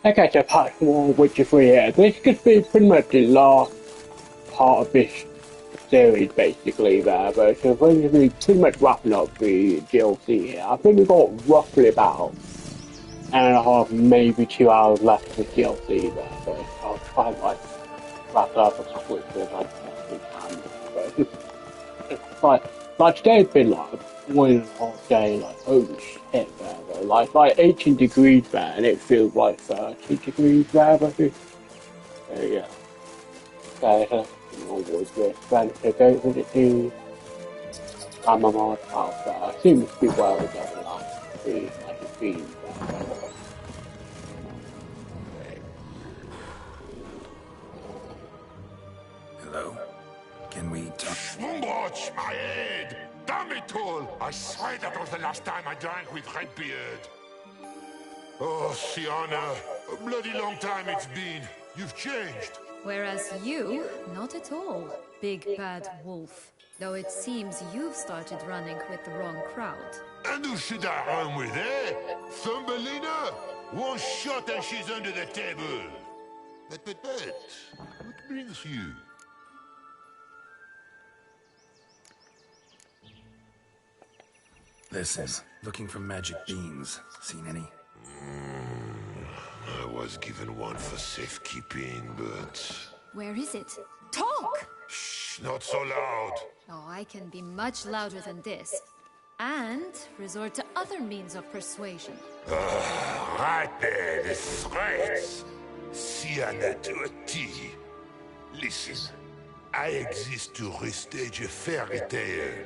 Okay, so part more Witcher 3 here. This could be pretty much the last part of this series, basically, there, but so we're going to be pretty much wrapping up the DLC here. I think we've got roughly about an and a half, maybe 2 hours left of the DLC there, but I'll try and like wrap it up a couple of times I possibly can. But it's like today's been like a 1.5 day, like holy shit there, though. Like 18 degrees there, and it feels like 30 degrees there, but so yeah. Okay, so onwards with Spanish to go with it to Panama house there. I assume it's been well together like the been there. Hello? Can we talk? Watch my head! Damn it all! I swear that was the last time I drank with Redbeard. Oh, Sienna, a bloody long time it's been. You've changed. Whereas you, not at all, big bad wolf. Though it seems you've started running with the wrong crowd. And who should I run with, eh? Thumbelina? One shot and she's under the table. But, what brings you? Listen, looking for magic beans. Seen any? I was given one for safekeeping, but... Where is it? Talk! Shh, not so loud. Oh, I can be much louder than this. And resort to other means of persuasion. Right there, the threats. Sienna to a T. Listen, I exist to restage a fairy tale.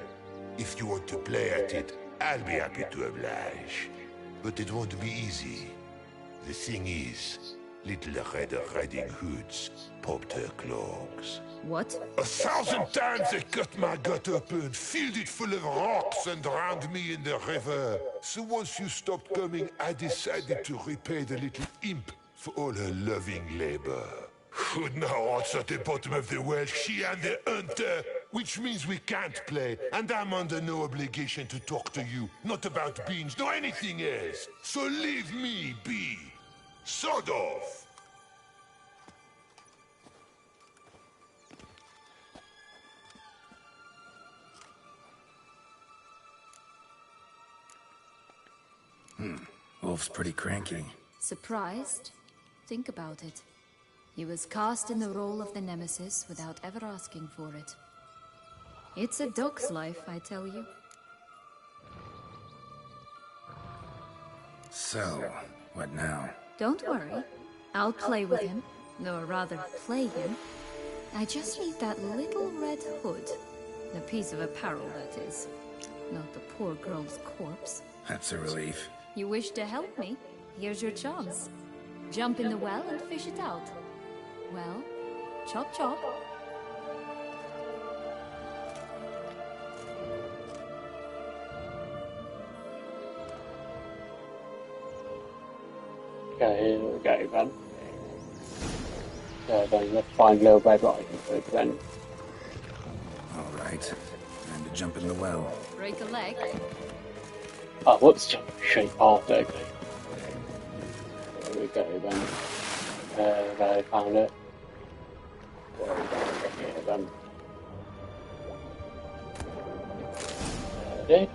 If you want to play at it, I'll be happy to oblige. But it won't be easy. The thing is, little Red Riding Hoods popped her clogs. What? 1,000 times they cut my gut open, filled it full of rocks and drowned me in the river. So once you stopped coming, I decided to repay the little imp for all her loving labor. Now what's at the bottom of the well, she and the hunter, which means we can't play, and I'm under no obligation to talk to you, not about beans, nor anything else. So leave me be. Sod off. Wolf's pretty cranky. Surprised? Think about it. He was cast in the role of the Nemesis without ever asking for it. It's a dog's life, I tell you. So, what now? Don't worry. I'll play with him. Or rather, play him. I just need that little red hood. The piece of apparel, that is. Not the poor girl's corpse. That's a relief. You wish to help me? Here's your chance. Jump in the well and fish it out. Well, chop chop. Okay, here we go then. So then let's find Little Red Riding Hood then. Alright. Time to jump in the well. Break a leg. Oh, what's jump straight past it? Okay. There we go then. I found it. There we go, here then. There it is.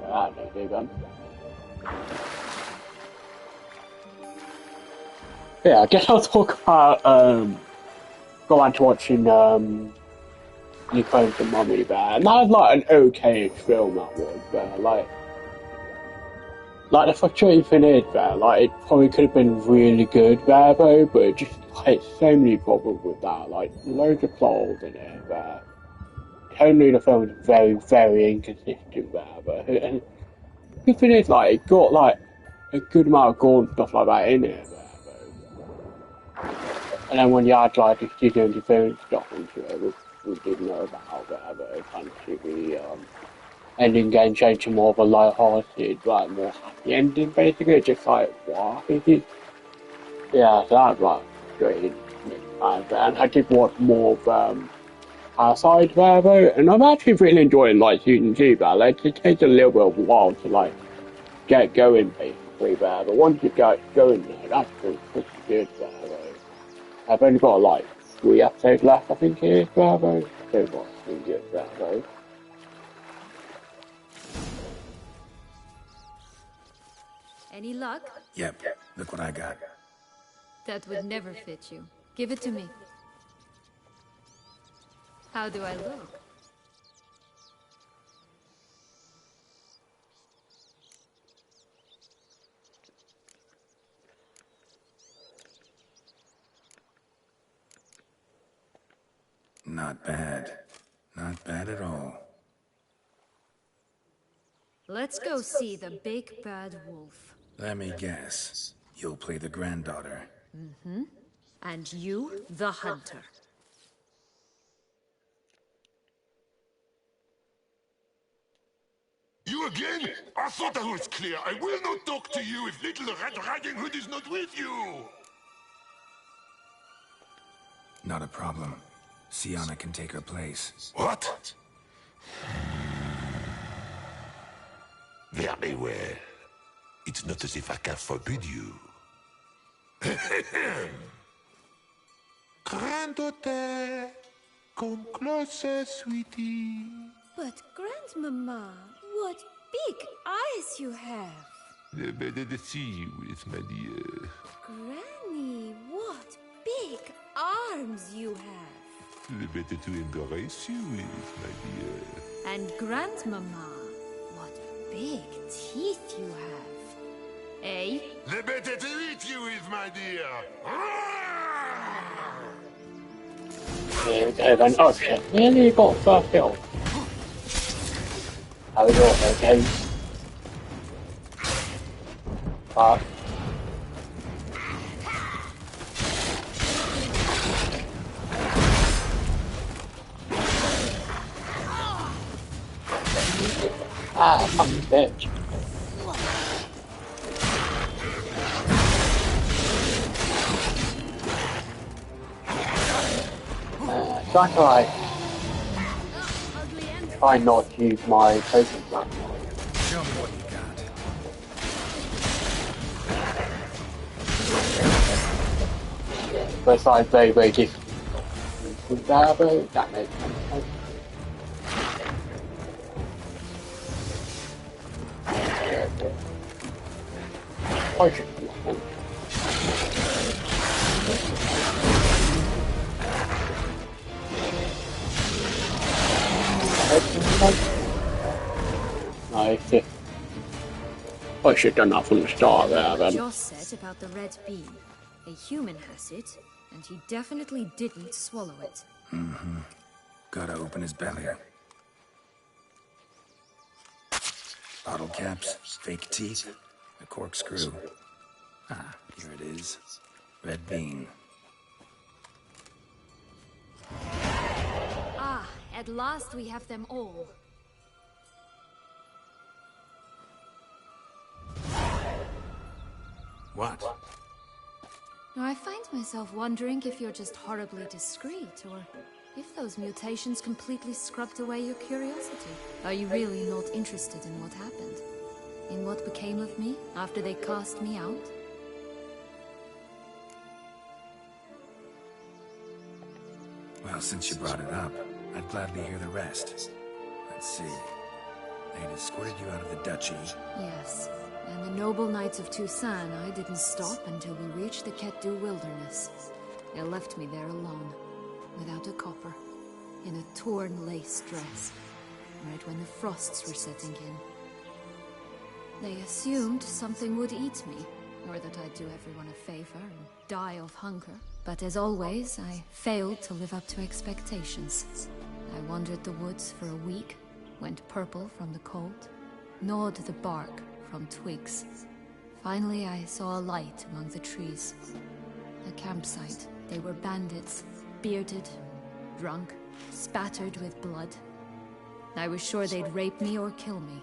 Yeah, there we go. Yeah, I guess I'll talk about go on to watching You Clone the Mummy there, and that was like an okay film that was there, like the frustrating thing is there, like it probably could have been really good there though, but it just like so many problems with that, like loads of plot holes in it there. Totally the film is very, very inconsistent there, but and the thing is like it got like a good amount of gore and stuff like that in it. And then when you add like the studio interference stuff into it, which we didn't know about there, but essentially the ending game changed to more of a light-hearted, like more happy ending basically. It's just like, what? Yeah, so that's like great. And I did watch more of Outside there though, and I'm actually really enjoying like season 2 there. Like, it takes a little bit of a while to like get going basically there, but once you get going there, That's pretty good, Bravo. I've only got like 3 episodes left, I think it is, Bravo. So what's pretty good, Bravo. Any luck? Yep, look what I got. That would never fit you. Give it to me. How do I look? Not bad. Not bad at all. Let's go see the big bad wolf. Let me guess. You'll play the granddaughter. Mm-hmm. And you, the hunter. You again? I thought I was clear. I will not talk to you if Little Red Riding Hood is not with you! Not a problem. Sienna can take her place. What? Very well. It's not as if I can forbid you. Granddaughter, come closer, sweetie. But Grandmama, what big eyes you have! The better to see you with, my dear. Granny, what big arms you have! The better to embrace you with, my dear. And Grandmama, what big teeth you have. Eh? The better to eat you with, my dear. Here we go then. Oh shit, nearly got first kill. How we doing, okay? Fuck. Ah, fucking bitch. Try not to use my potion plant. Show me what you got. Besides very, very difficult. That makes sense. Potion. Nice. I should have done that from the start there then. Joss said about the red bean. A human has it, and he definitely didn't swallow it. Mm-hmm. Gotta open his belly. Bottle caps, fake teeth, a corkscrew. Ah, here it is. Red bean. Ah, at last we have them all. What? Now, I find myself wondering if you're just horribly discreet, or if those mutations completely scrubbed away your curiosity. Are you really not interested in what happened? In what became of me after they cast me out? Well, since you brought it up, I'd gladly hear the rest. Let's see. They had escorted you out of the duchy. Yes. And the noble knights of Toussaint, I didn't stop until we reached the Ketdu wilderness. They left me there alone, without a copper, in a torn lace dress, right when the frosts were setting in. They assumed something would eat me, or that I'd do everyone a favor and die of hunger. But as always, I failed to live up to expectations. I wandered the woods for a week, went purple from the cold, gnawed the bark from twigs. Finally, I saw a light among the trees. A campsite. They were bandits, bearded, drunk, spattered with blood. I was sure they'd rape me or kill me.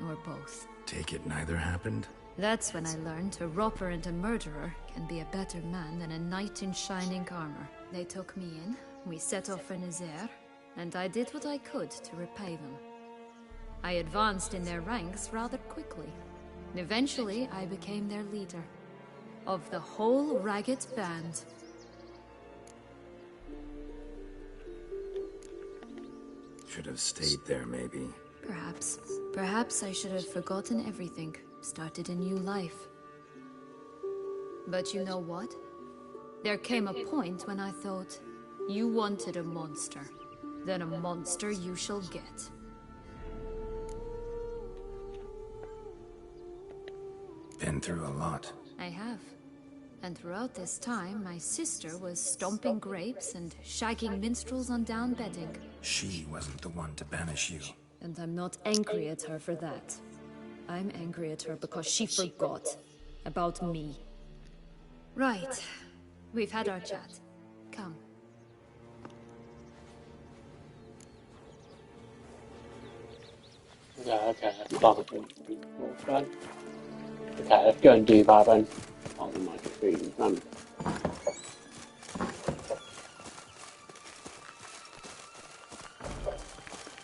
Or both. Take it neither happened? That's when I learned a robber and a murderer can be a better man than a knight in shining armor. They took me in, we set off for Nazaire, and I did what I could to repay them. I advanced in their ranks rather quickly. Eventually, I became their leader. of the whole Ragged Band. Should have stayed there, maybe. Perhaps. Perhaps I should have forgotten everything, started a new life. But you know what? There came a point when I thought, you wanted a monster. Then a monster you shall get. Been through a lot. I have. And throughout this time, my sister was stomping grapes and shagging minstrels on down bedding. She wasn't the one to banish you. And I'm not angry at her for that. I'm angry at her because she forgot about me. Right. We've had our chat. Come. Yeah, okay, that's probably more fun. Okay, let's go and do that then. On the microphone,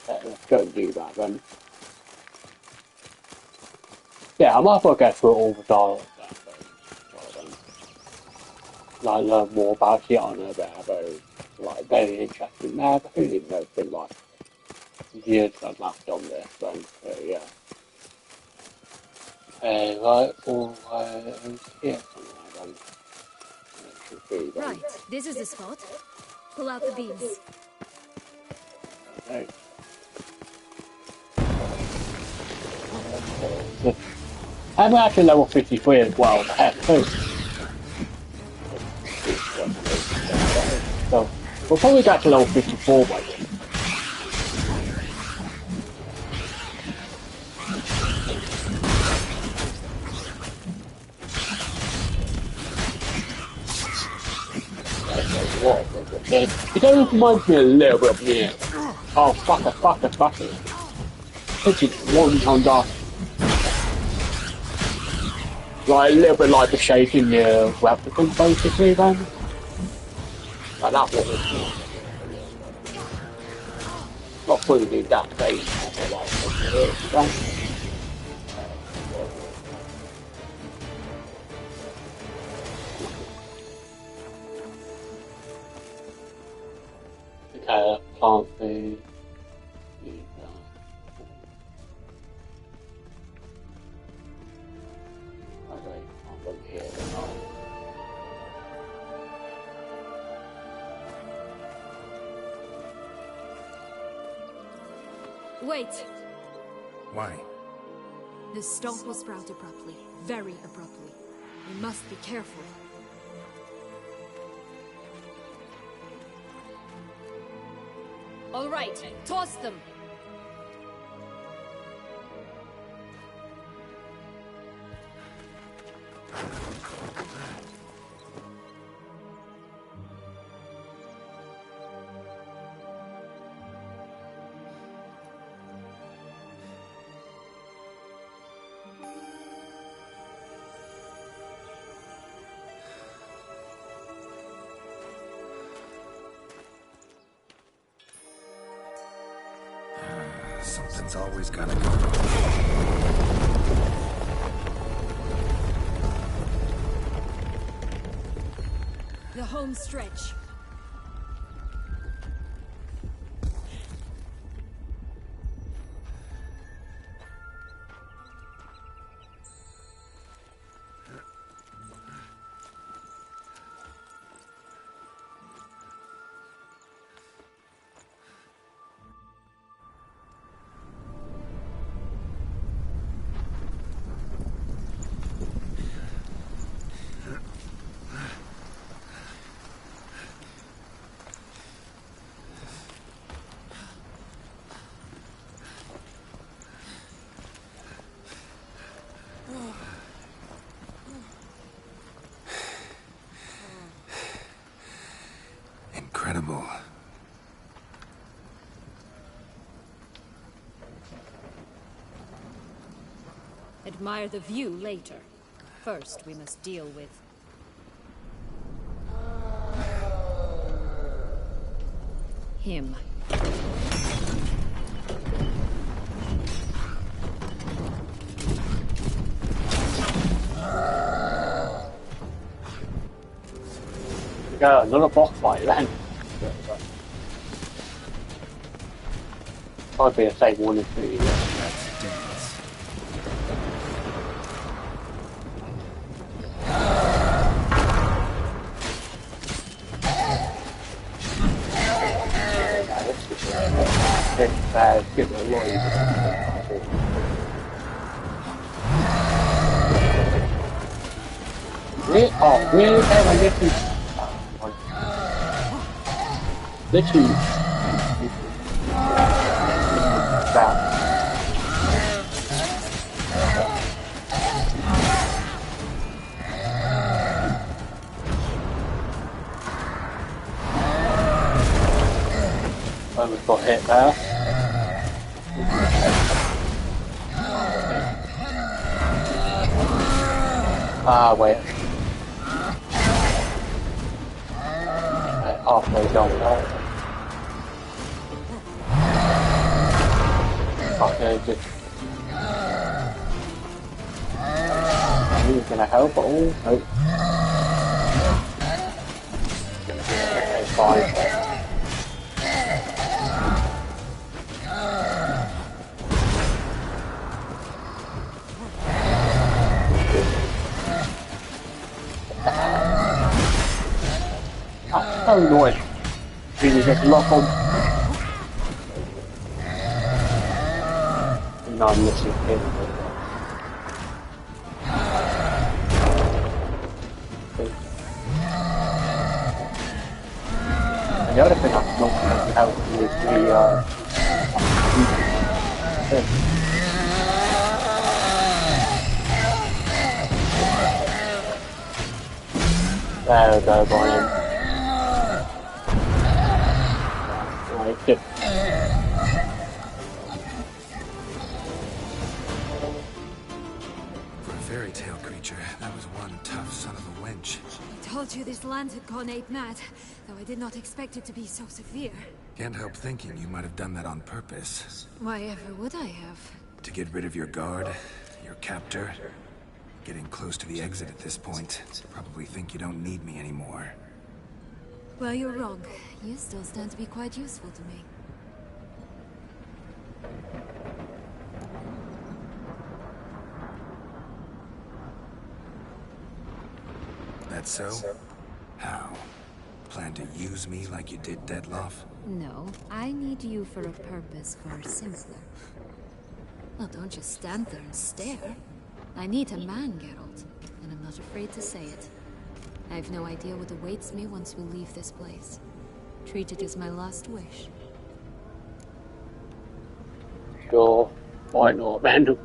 okay, let's go and do that then. Yeah, I might as well go through all the dialogue then. Learn more about Tiana a bit about, like, very interesting. Now, I think there's been, like, years I've left on this then, so yeah. Right, all here somewhere then. Right, this is the spot. Pull out the beams. Okay. I'm actually level 53 as well, heck too. So, we'll probably get to level 54 by then. It does remind me a little bit of me. Oh, fuck it. It's one time off. Like a little bit like the shape in the replicant basically then. Like that one. Not fully that face. Plant food. Wait! Why? The stalk will sprout abruptly. Very abruptly. We must be careful. All right, toss them! Something's always gotta go. The home stretch. Incredible. Admire the view later. First, we must deal with... him. go, another boss fight then. Probably the same one as the Let's dance. Get the Lloyd. Really? Oh, really? I get to. Literally. Down. Almost got hit there. Ah, wait. Halfway down there. Okay, just. He's gonna help at all? Nope. Okay, fine. So annoying. Really just lock on. No, I'm missing him. And the other thing I'm not going to help is there we go, Brian. Right, For a fairy tale creature, that was one tough son of a wench. I told you this land had gone ape mad, though I did not expect it to be so severe. Can't help thinking you might have done that on purpose. Why ever would I have? To get rid of your guard, your captor. Getting close to the exit at this point. Probably think you don't need me anymore. Well, you're wrong. You still stand to be quite useful to me. That so? How? Plan to use me like you did Dettlaff? No, I need you for a purpose far simpler. Well, don't just stand there and stare. I need a man, Geralt, and I'm not afraid to say it. I have no idea what awaits me once we leave this place. Treat it as my last wish. sure. Why not, man?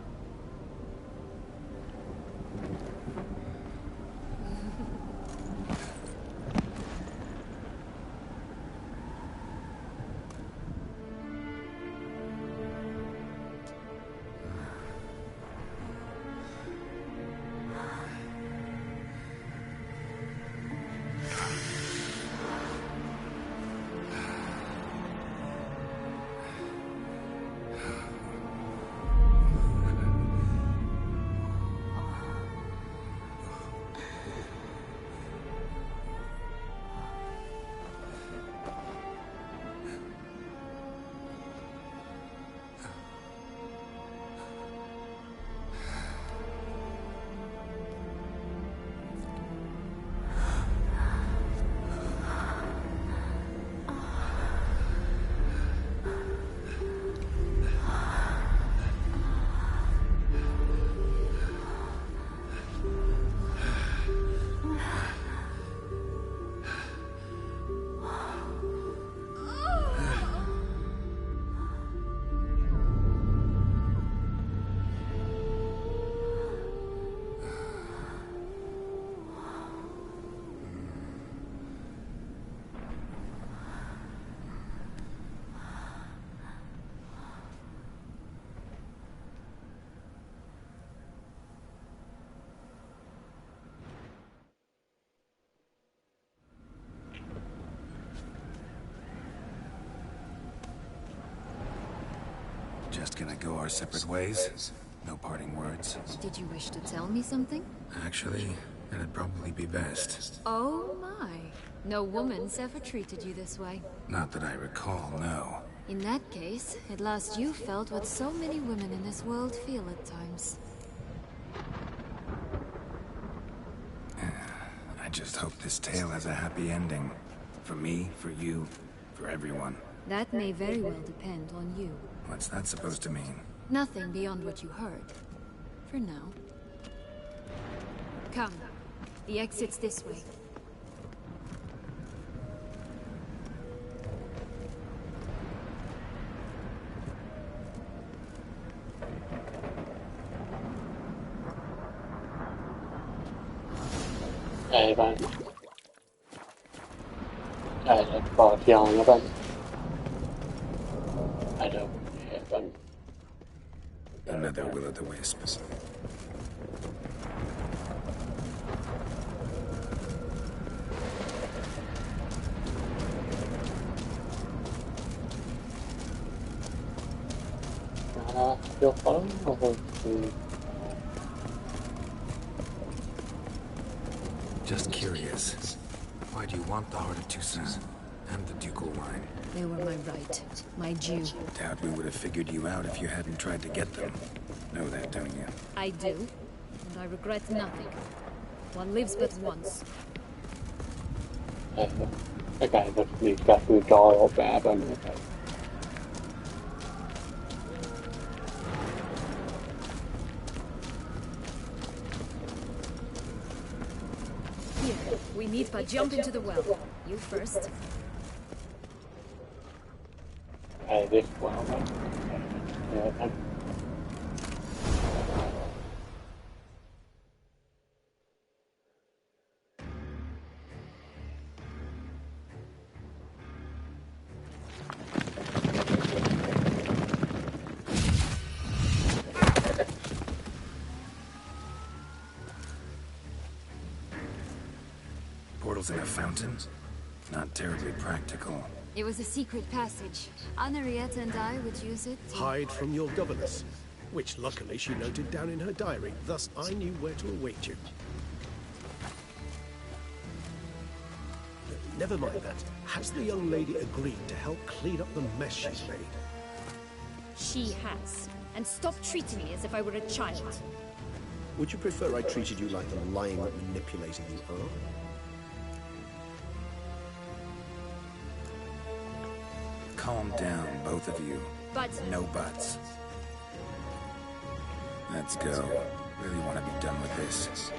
Just gonna go our separate ways? No parting words? Did you wish to tell me something? Actually, It'd probably be best. Oh my. No woman's ever treated you this way. Not that I recall, no. In that case, at last you felt what so many women in this world feel at times. I just hope this tale has a happy ending. For me, for you, for everyone. That may very well depend on you. What's that supposed to mean? Nothing beyond what you heard. For now. Come. The exit's this way. Đây bạn. Đây là bò thiòn các bạn. I don't have Another will-o'-the-wisp. vô phấn rồi. Just curious. Why do you want the Heart of Toussaint and the ducal wine? They were my right. My due. Doubt we would have figured you out if you hadn't tried to get them. Know that, don't you? I do. And I regret nothing. One lives but once. Cái này thật sự là tôi cho ở bả bên này. Here, we need but jump into the well. You first. This well. Portals in a fountain? Not terribly practical. It was a secret passage. Anarietta and I would use it to... Hide from your governess, which luckily she noted down in her diary, thus I knew where to await you. Never mind that. Has the young lady agreed to help clean up the mess she's made? She has. And stop treating me as if I were a child. Would you prefer I treated you like the lying, manipulating you are? Calm down, both of you. But... No buts. Let's go. Really want to be done with this.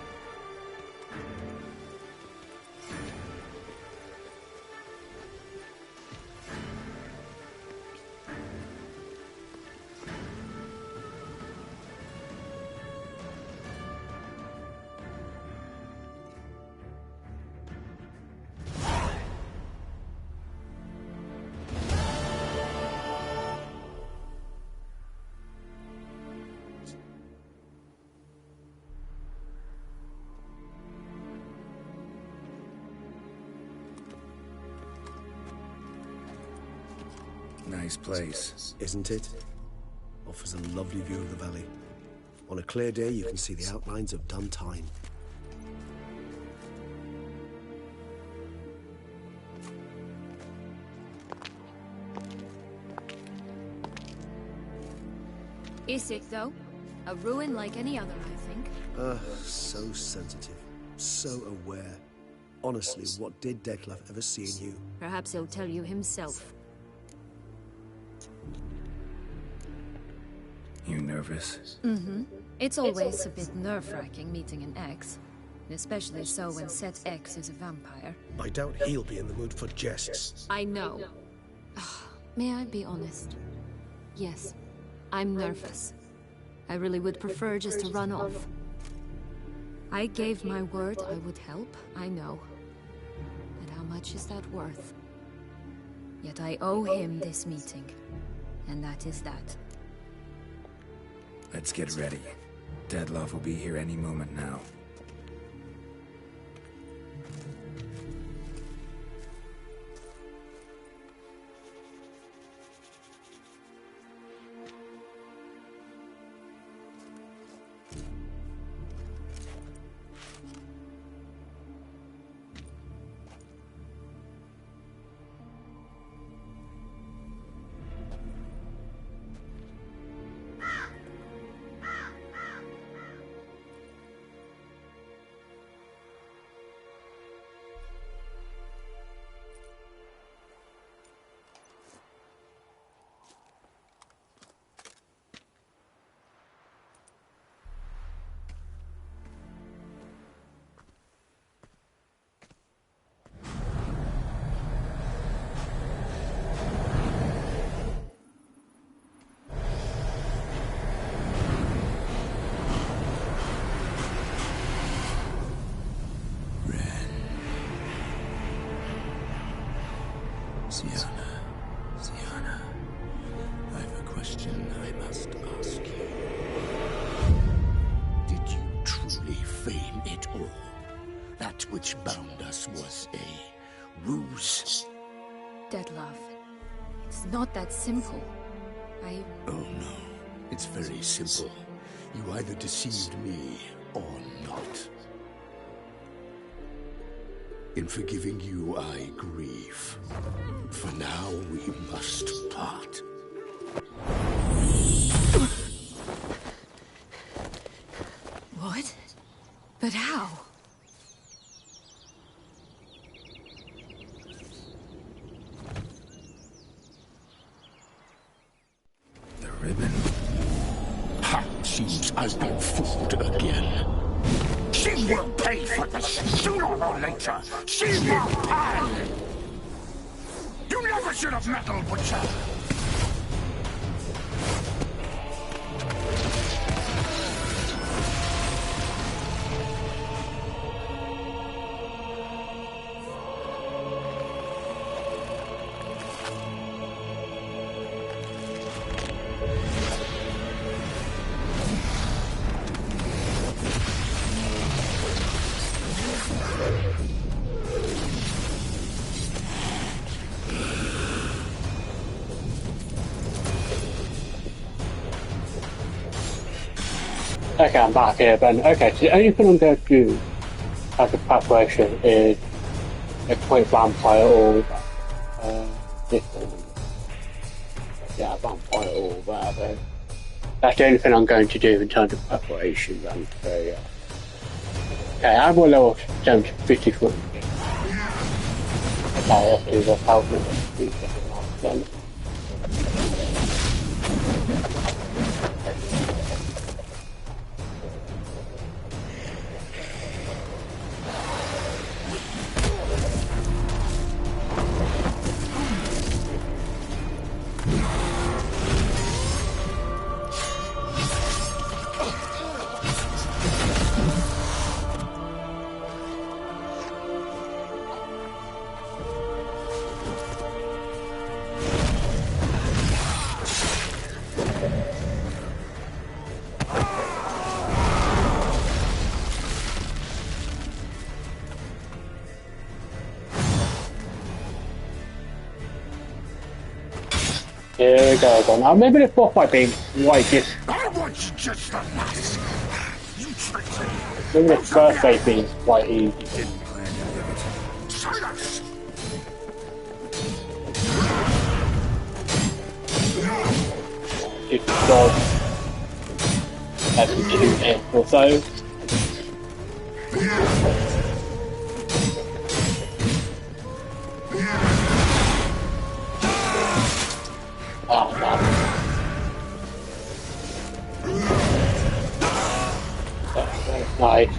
Nice place. Isn't it? Offers a lovely view of the valley. On a clear day, you can see the outlines of Duntine. Is it, though? A ruin like any other, I think. So sensitive. So aware. Honestly, what did Dettlaff ever see in you? Perhaps he'll tell you himself. You nervous? Mm-hmm. It's always a bit nerve-wracking meeting an ex. Especially so when Set X is a vampire. I doubt he'll be in the mood for jests. I know. May I be honest? Yes, I'm nervous. I really would prefer just to run off. I gave my word I would help, I know. But how much is that worth? Yet I owe him this meeting. And that is that. Let's get ready. Dettlaff will be here any moment now. Isn't it? Offers a lovely view of the valley. On a clear day, you can see the outlines of Duntine. Is it, though? A ruin like any other, I think. So sensitive. So aware. Honestly, what did Dettlaff ever see in you? You nervous? Mm-hmm. It's always a bit nerve-wracking meeting an ex. Especially so when Set X is a vampire. I doubt he'll be in the mood for jests. I know. Ziana, I have a question I must ask you. Did you truly feign it all? That which bound us was a ruse? Deadlove, it's not that simple. Oh no, it's very simple. You either deceived me or not. In forgiving you, I grieve. For now, we must part. What? But how? The ribbon? Ha! Seems I've been fooled again. She will pay for this sooner or later. She will pay! You never should have meddled with her! Okay, I'm back here, Ben. Okay, so the only thing I'm going to do as a preparation is equip Vampire Orb. This one. Yeah, Vampire Orb, whatever. That's the only thing I'm going to do in terms of preparation, then. So, yeah. Okay, I'm on level 53. Okay, let's do the health then. Here we go again. Now maybe the boss might be like this. I want you just the last. You tricked me. Maybe the first phase being quite easy. Silence! If the dodge every 2 hits or so. Oh, no. That's nice.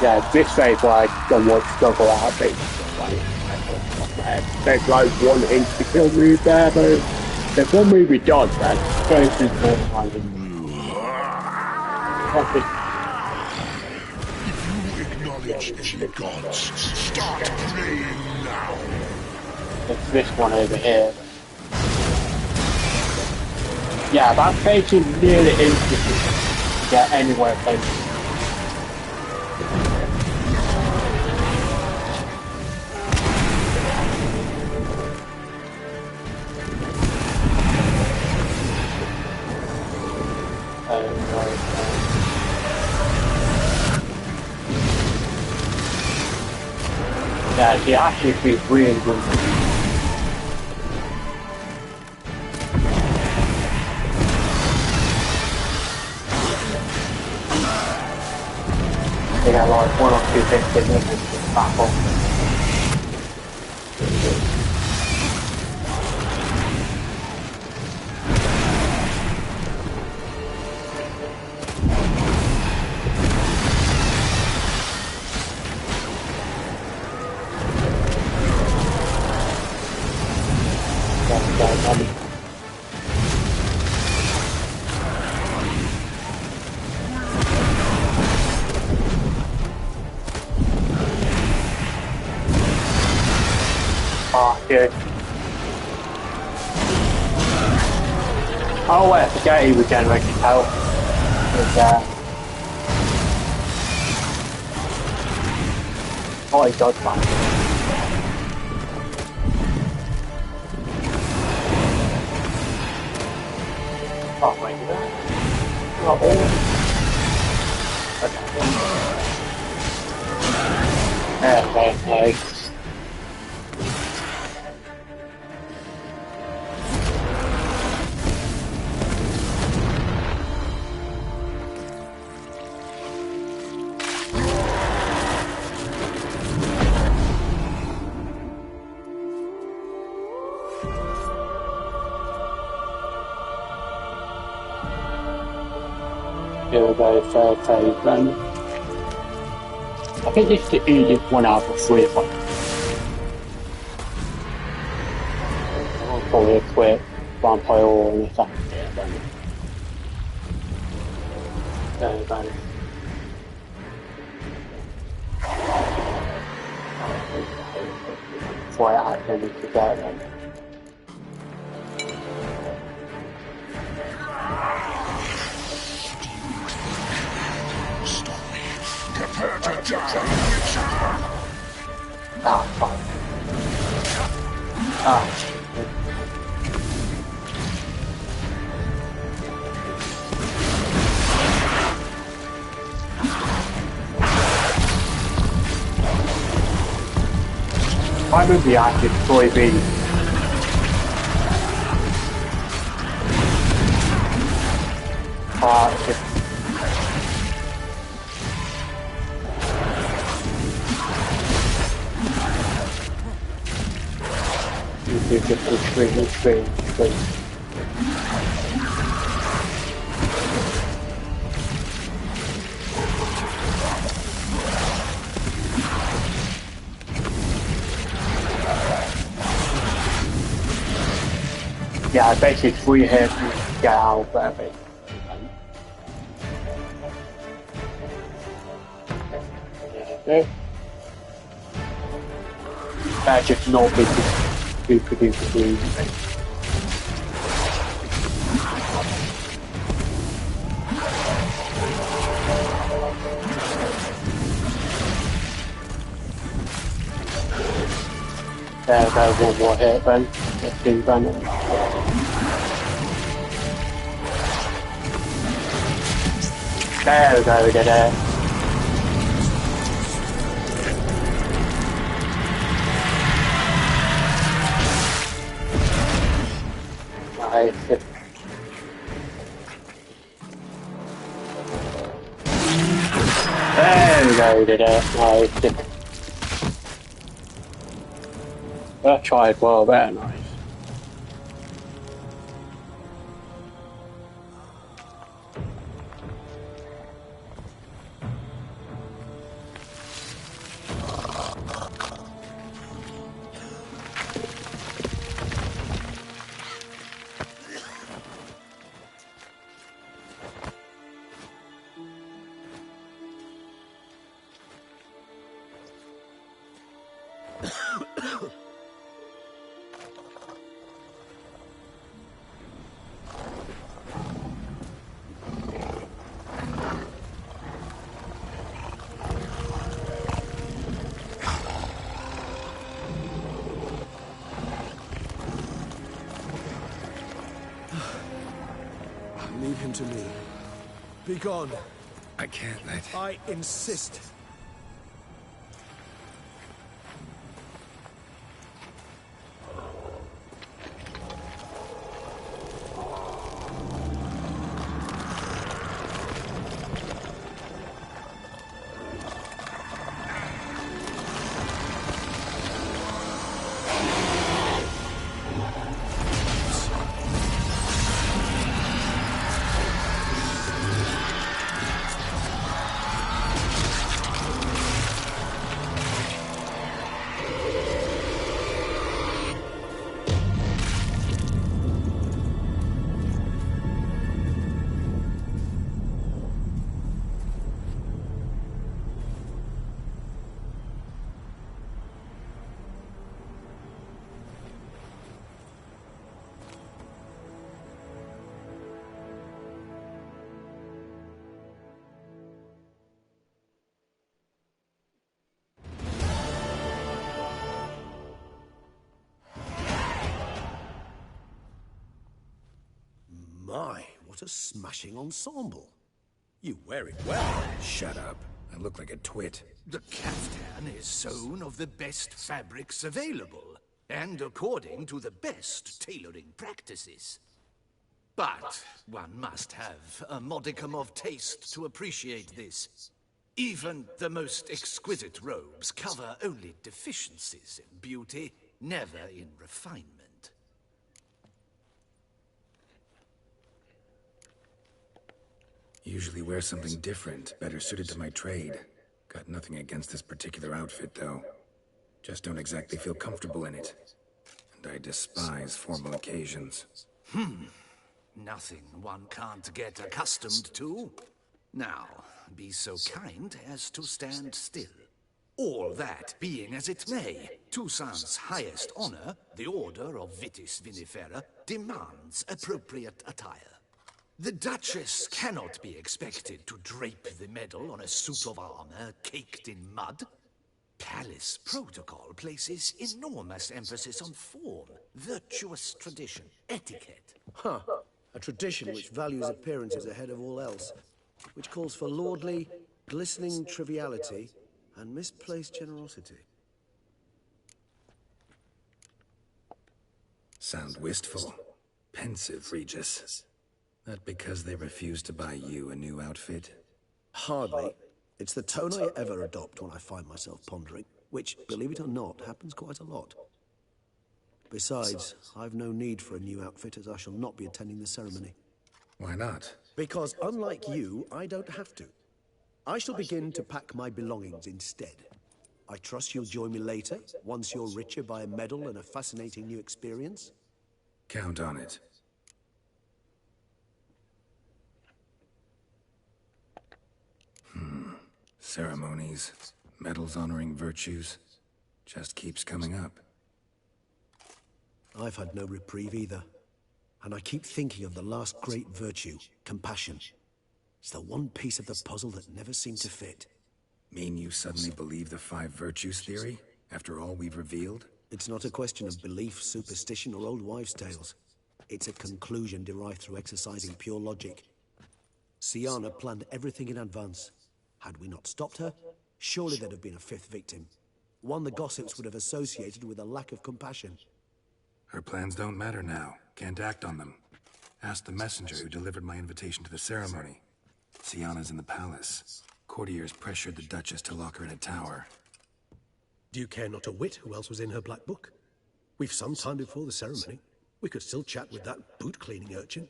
Yeah, this phase where I don't want to struggle out basically. There's like one inch to kill me there, but there's one move he does that's very simple. If you acknowledge any gods, start praying now. It's this one over here. Yeah, that phase is nearly instantly to get anywhere close. Yeah, he actually feels really good. They got like 1 or 2 hits in this battle. you. Oh wait, I forget he regenerated health. Oh, he does that. Oh, wait, did that? Not all. Okay. Okay. Here we go, third phase then. I think this is the easiest one out of 3 of them. I'll probably equip Vampire or anything. There we go. Before I actually need to go then. Ah, fuck. Ah. Why would we have to destroy these? Straight. Yeah, basically 3 hits to get out of there, basically. That's just not reproducibly. There we go, 1 more hit then. Let's do Venom. There we go, we did it. Nice. There we go, we did it. Nice. That tried well, very nice. Leave him to me. Be gone. I can't let... I insist. My, what a smashing ensemble. You wear it well. Shut up. I look like a twit. The caftan is sewn of the best fabrics available, and according to the best tailoring practices. But one must have a modicum of taste to appreciate this. Even the most exquisite robes cover only deficiencies in beauty, never in refinement. Usually wear something different, better suited to my trade. Got nothing against this particular outfit, though. Just don't exactly feel comfortable in it. And I despise formal occasions. Nothing one can't get accustomed to. Now, be so kind as to stand still. All that being as it may, Toussaint's highest honor, the Order of Vitis Vinifera, demands appropriate attire. The Duchess cannot be expected to drape the medal on a suit of armor caked in mud. Palace protocol places enormous emphasis on form, virtuous tradition, etiquette. Huh. A tradition which values appearances ahead of all else. Which calls for lordly, glistening triviality and misplaced generosity. Sound wistful. Pensive, Regis. That because they refuse to buy you a new outfit? Hardly. It's the tone I ever adopt when I find myself pondering, which, believe it or not, happens quite a lot. Besides, I've no need for a new outfit as I shall not be attending the ceremony. Why not? Because unlike you, I don't have to. I shall begin to pack my belongings instead. I trust you'll join me later, once you're richer by a medal and a fascinating new experience? Count on it. Ceremonies, medals honoring virtues, just keeps coming up. I've had no reprieve either. And I keep thinking of the last great virtue, compassion. It's the one piece of the puzzle that never seemed to fit. Mean you suddenly believe the 5 virtues theory, after all we've revealed? It's not a question of belief, superstition, or old wives' tales. It's a conclusion derived through exercising pure logic. Syanna planned everything in advance. Had we not stopped her, surely there'd have been a 5th victim. One the gossips would have associated with a lack of compassion. Her plans don't matter now. Can't act on them. Ask the messenger who delivered my invitation to the ceremony. Syanna's in the palace. Courtiers pressured the Duchess to lock her in a tower. Do you care not a whit who else was in her black book? We've some time before the ceremony. We could still chat with that boot-cleaning urchin.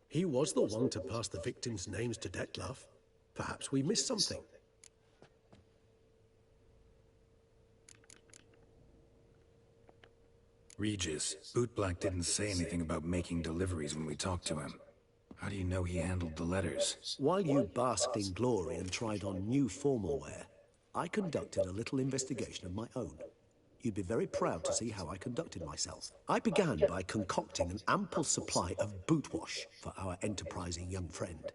He was the one to pass the victims' names to Dettlaff. Perhaps we missed something. Regis, Bootblack didn't say anything about making deliveries when we talked to him. How do you know he handled the letters? While you basked in glory and tried on new formal wear, I conducted a little investigation of my own. You'd be very proud to see how I conducted myself. I began by concocting an ample supply of boot wash for our enterprising young friend.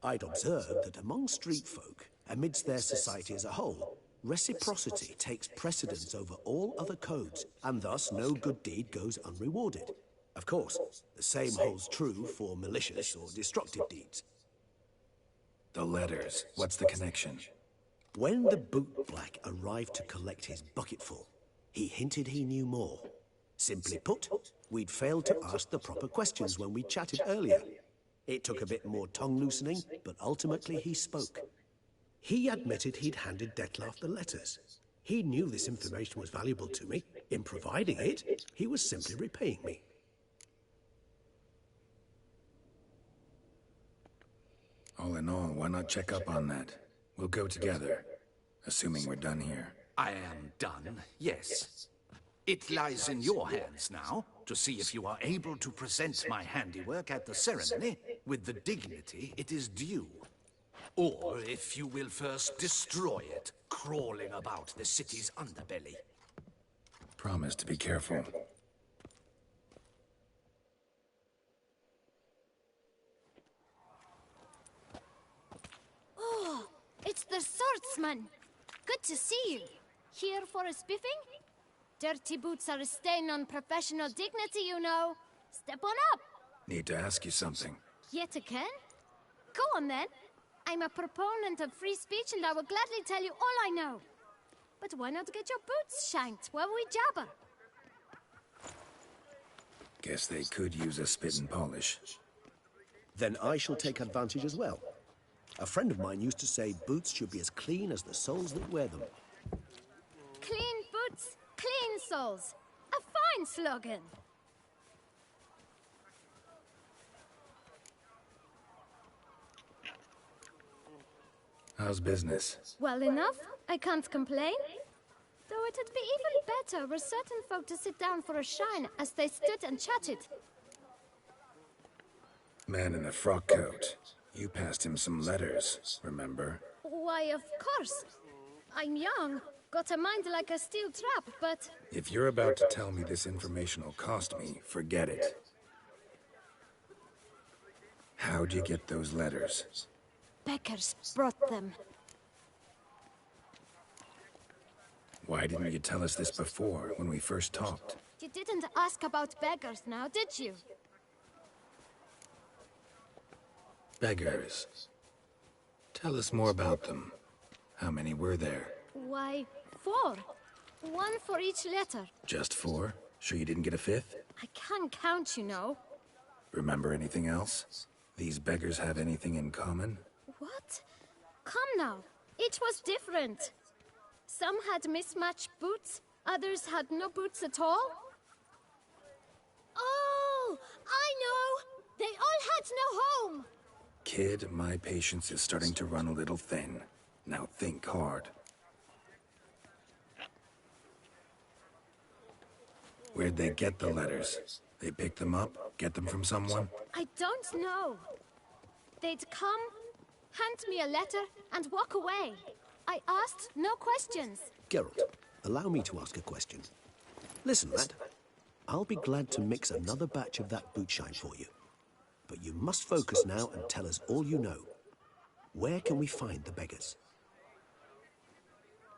I'd observed that among street folk, amidst their society as a whole, reciprocity takes precedence over all other codes, and thus no good deed goes unrewarded. Of course, the same holds true for malicious or destructive deeds. The letters. What's the connection? When the bootblack arrived to collect his bucketful, he hinted he knew more. Simply put, we'd failed to ask the proper questions when we chatted earlier. It took a bit more tongue-loosening, but ultimately he spoke. He admitted he'd handed Dettlaff the letters. He knew this information was valuable to me. In providing it, he was simply repaying me. All in all, why not check up on that? We'll go together, assuming we're done here. I am done, yes. It lies in your hands now to see if you are able to present my handiwork at the ceremony with the dignity it is due. Or if you will first destroy it, crawling about the city's underbelly. Promise to be careful. Oh, it's the swordsman. Good to see you. Here for a spiffing? Dirty boots are a stain on professional dignity, you know. Step on up. Need to ask you something. Yet again? Go on then. I'm a proponent of free speech and I will gladly tell you all I know. But why not get your boots shanked while we jabber? Guess they could use a spit and polish. Then I shall take advantage as well. A friend of mine used to say boots should be as clean as the soles that wear them. Clean boots, clean souls. A fine slogan. How's business? Well enough, I can't complain. Though it'd be even better were certain folk to sit down for a shine as they stood and chatted. Man in the frock coat. You passed him some letters, remember? Why, of course. I'm young, got a mind like a steel trap, but... If you're about to tell me this information will cost me, forget it. How'd you get those letters? Beggars brought them. Why didn't you tell us this before, when we first talked? You didn't ask about beggars now, did you? Beggars. Tell us more about them. How many were there? Why, 4. 1 for each letter. Just 4? Sure you didn't get a 5th? I can't count, you know. Remember anything else? These beggars have anything in common? What? Come now. Each was different. Some had mismatched boots, others had no boots at all. Oh, I know! They all had no home! Kid, my patience is starting to run a little thin. Now think hard. Where'd they get the letters? They pick them up? Get them from someone? I don't know. They'd come, hand me a letter, and walk away. I asked no questions. Geralt, allow me to ask a question. Listen, lad. I'll be glad to mix another batch of that boot shine for you. But you must focus now and tell us all you know. Where can we find the beggars?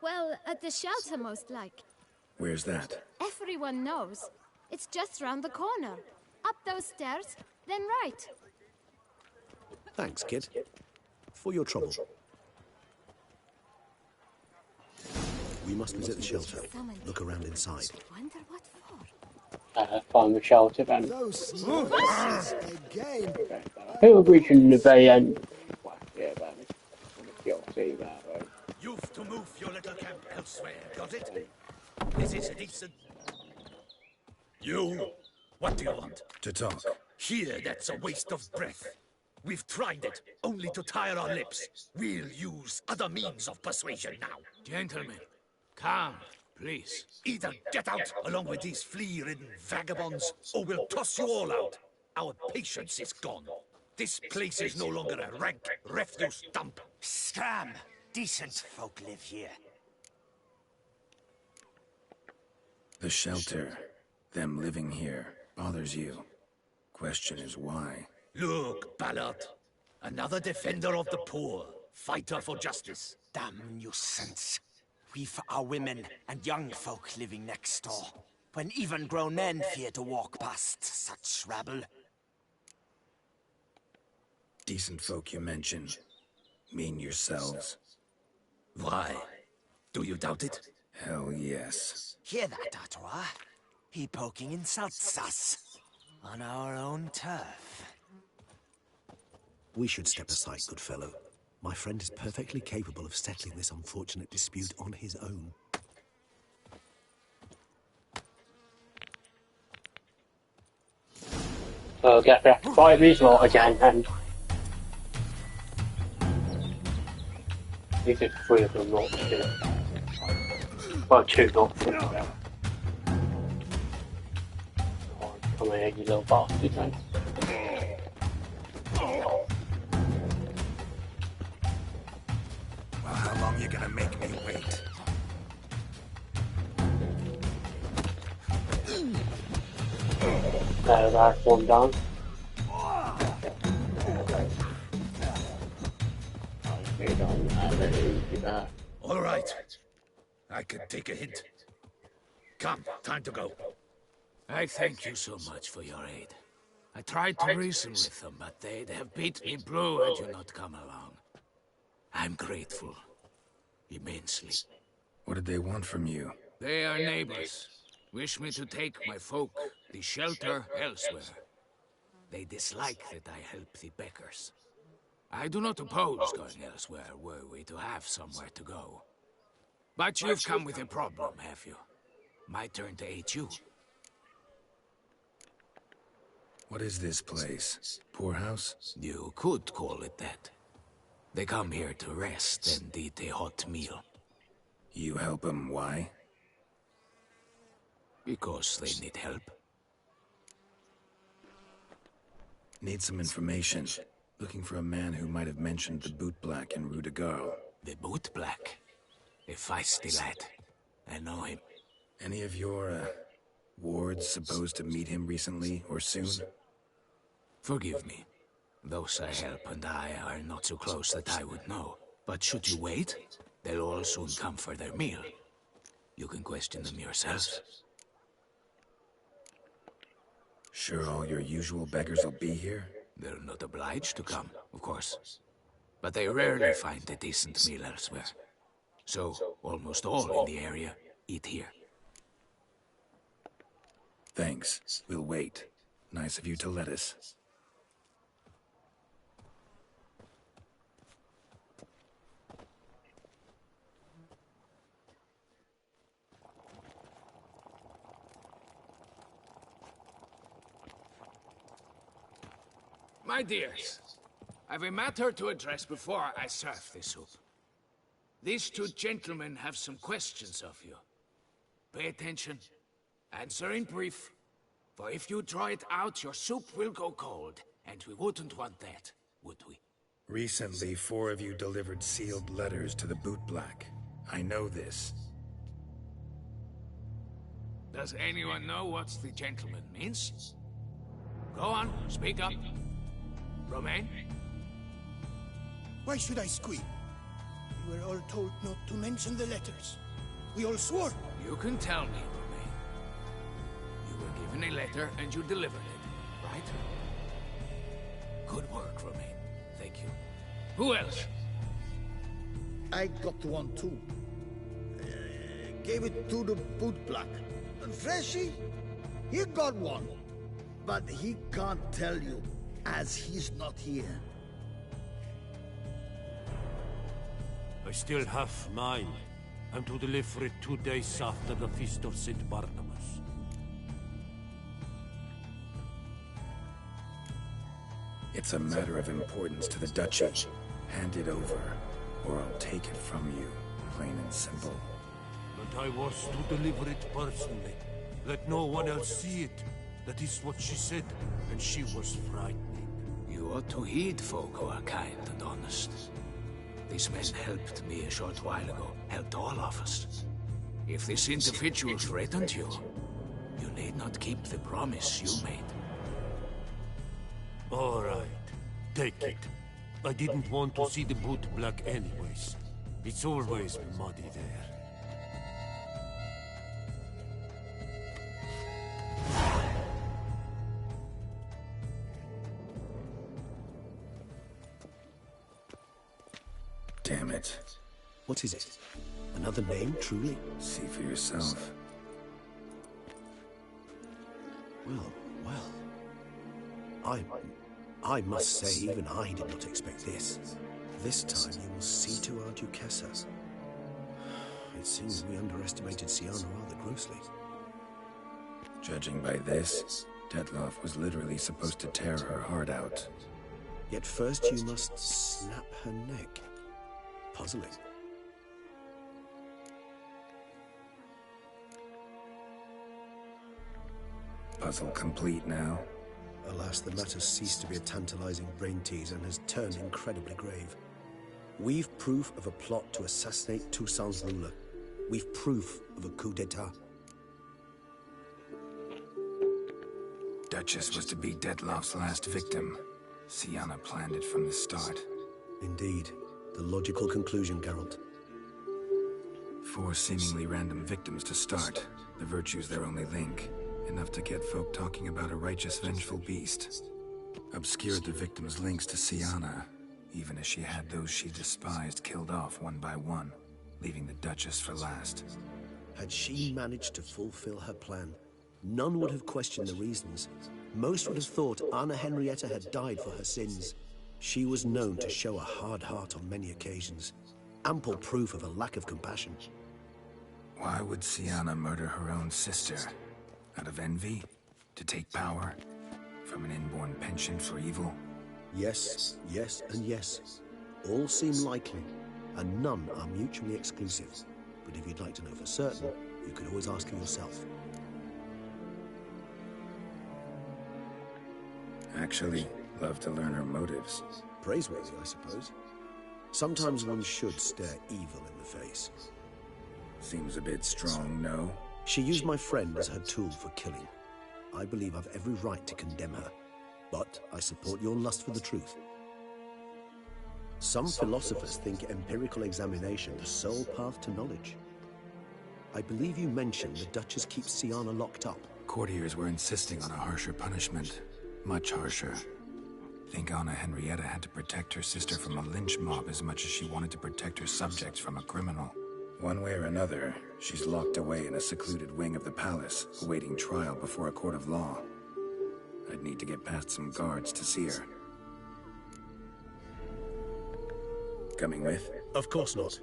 Well, at the shelter, most like. Where's that? Everyone knows. It's just round the corner. Up those stairs, then right. Thanks, kid. For your trouble. We must visit the shelter. Look around inside. Wonder what for? Find the shelter then. Again. Who are reaching the bay end? Well, yeah, then. You'll see that, right? You've to move your little camp elsewhere, got it? This is a decent... You? What do you want? To talk. Here, that's a waste of breath. We've tried it, only to tire our lips. We'll use other means of persuasion now. Gentlemen, calm, please. Either get out along with these flea-ridden vagabonds, or we'll toss you all out. Our patience is gone. This place is no longer a rank refuse dump. Scram! Decent folk live here. The shelter, them living here, bothers you. Question is why? Look, Ballard. Another defender of the poor. Fighter for justice. Damn nuisance. We've our women and young folk living next door, when even grown men fear to walk past such rabble. Decent folk you mention. Mean yourselves. Why? Do you doubt it? Hell yes. Hear that, Artois? He poking insults us. On our own turf. We should step aside, good fellow. My friend is perfectly capable of settling this unfortunate dispute on his own. So I guess we have to fight these lot again, and these are 3 of them, not 2. Well, 2, not 3. Come here, you little bastard, then. Well, how long you gonna make me wait? That's one down. All right. I can take a hint. Come, time to go. I thank you so much for your aid. I tried to reason with them, but they'd have beat me blue had you not come along. I'm grateful. Immensely. What did they want from you? They are neighbors. Wish me to take my folk, the shelter, elsewhere. They dislike that I help the Beckers. I do not oppose going elsewhere, were we to have somewhere to go. But you've come with a problem, have you? My turn to aid you. What is this place? Poorhouse? You could call it that. They come here to rest and eat a hot meal. You help them, why? Because they need help. Need some information. Looking for a man who might have mentioned the Boot Black in Rue de Garl. The Boot Black? A feisty lad. I know him. Any of your, wards supposed to meet him recently or soon? Forgive me. Those I help and I are not so close that I would know. But should you wait, they'll all soon come for their meal. You can question them yourselves. Sure all your usual beggars will be here? They're not obliged to come, of course. But they rarely find a decent meal elsewhere. So, almost all in the area eat here. Thanks. We'll wait. Nice of you to let us. My dears, I've a matter to address before I serve the soup. These two gentlemen have some questions of you. Pay attention. Answer in brief. For if you draw it out, your soup will go cold. And we wouldn't want that, would we? Recently, 4 of you delivered sealed letters to the Boot Black. I know this. Does anyone know what the gentleman means? Go on, speak up. Romain? Why should I squeal? We were all told not to mention the letters. We all swore. You can tell me, Romain. You were given a letter and you delivered it, right? Good work, Romain. Thank you. Who else? I got one too. Gave it to the Boot Black. And Freshy, he got one. But he can't tell you, as he's not here. I still have mine. I'm to deliver it 2 days after the Feast of St. Barnabas. It's a matter of importance to the Duchy. Hand it over, or I'll take it from you, plain and simple. But I was to deliver it personally. Let no one else see it. That is what she said, and she was frightening. You ought to heed folk who are kind and honest. These men helped me a short while ago, helped all of us. If this individual threatened you, you need not keep the promise you made. All right, take it. I didn't want to see the Boot Black anyways. It's always muddy there. Damn it. What is it? Another name, truly? See for yourself. Well. I must say, even I did not expect this. This time you will see to our Duquesa. It seems we underestimated Syanna rather grossly. Judging by this, Dettlaff was literally supposed to tear her heart out. Yet first you must snap her neck. Puzzling. Puzzle complete now. Alas, the matter ceased to be a tantalizing brain tease and has turned incredibly grave. We've proof of a plot to assassinate Toussaint's ruler. We've proof of a coup d'etat. Duchess was to be Dettlaff's last victim. Syanna planned it from the start. Indeed. The logical conclusion, Geralt. 4 seemingly random victims to start. The virtue's their only link. Enough to get folk talking about a righteous, vengeful beast. Obscured the victim's links to Siana, even as she had those she despised killed off one by one, leaving the Duchess for last. Had she managed to fulfill her plan, none would have questioned the reasons. Most would have thought Anna Henrietta had died for her sins. She was known to show a hard heart on many occasions. Ample proof of a lack of compassion. Why would Siana murder her own sister? Out of envy? To take power? From an inborn penchant for evil? Yes, yes, and yes. All seem likely, and none are mutually exclusive. But if you'd like to know for certain, you could always ask her yourself. Actually, love to learn her motives. Praiseworthy, I suppose. Sometimes one should stare evil in the face. Seems a bit strong, no? She used my friend as her tool for killing. I believe I've every right to condemn her, but I support your lust for the truth. Some philosophers think empirical examination the sole path to knowledge. I believe you mentioned the Duchess keeps Siana locked up. Courtiers were insisting on a harsher punishment. Much harsher. Think Anna Henrietta had to protect her sister from a lynch mob as much as she wanted to protect her subjects from a criminal. One way or another, she's locked away in a secluded wing of the palace, awaiting trial before a court of law. I'd need to get past some guards to see her. Coming with? Of course not.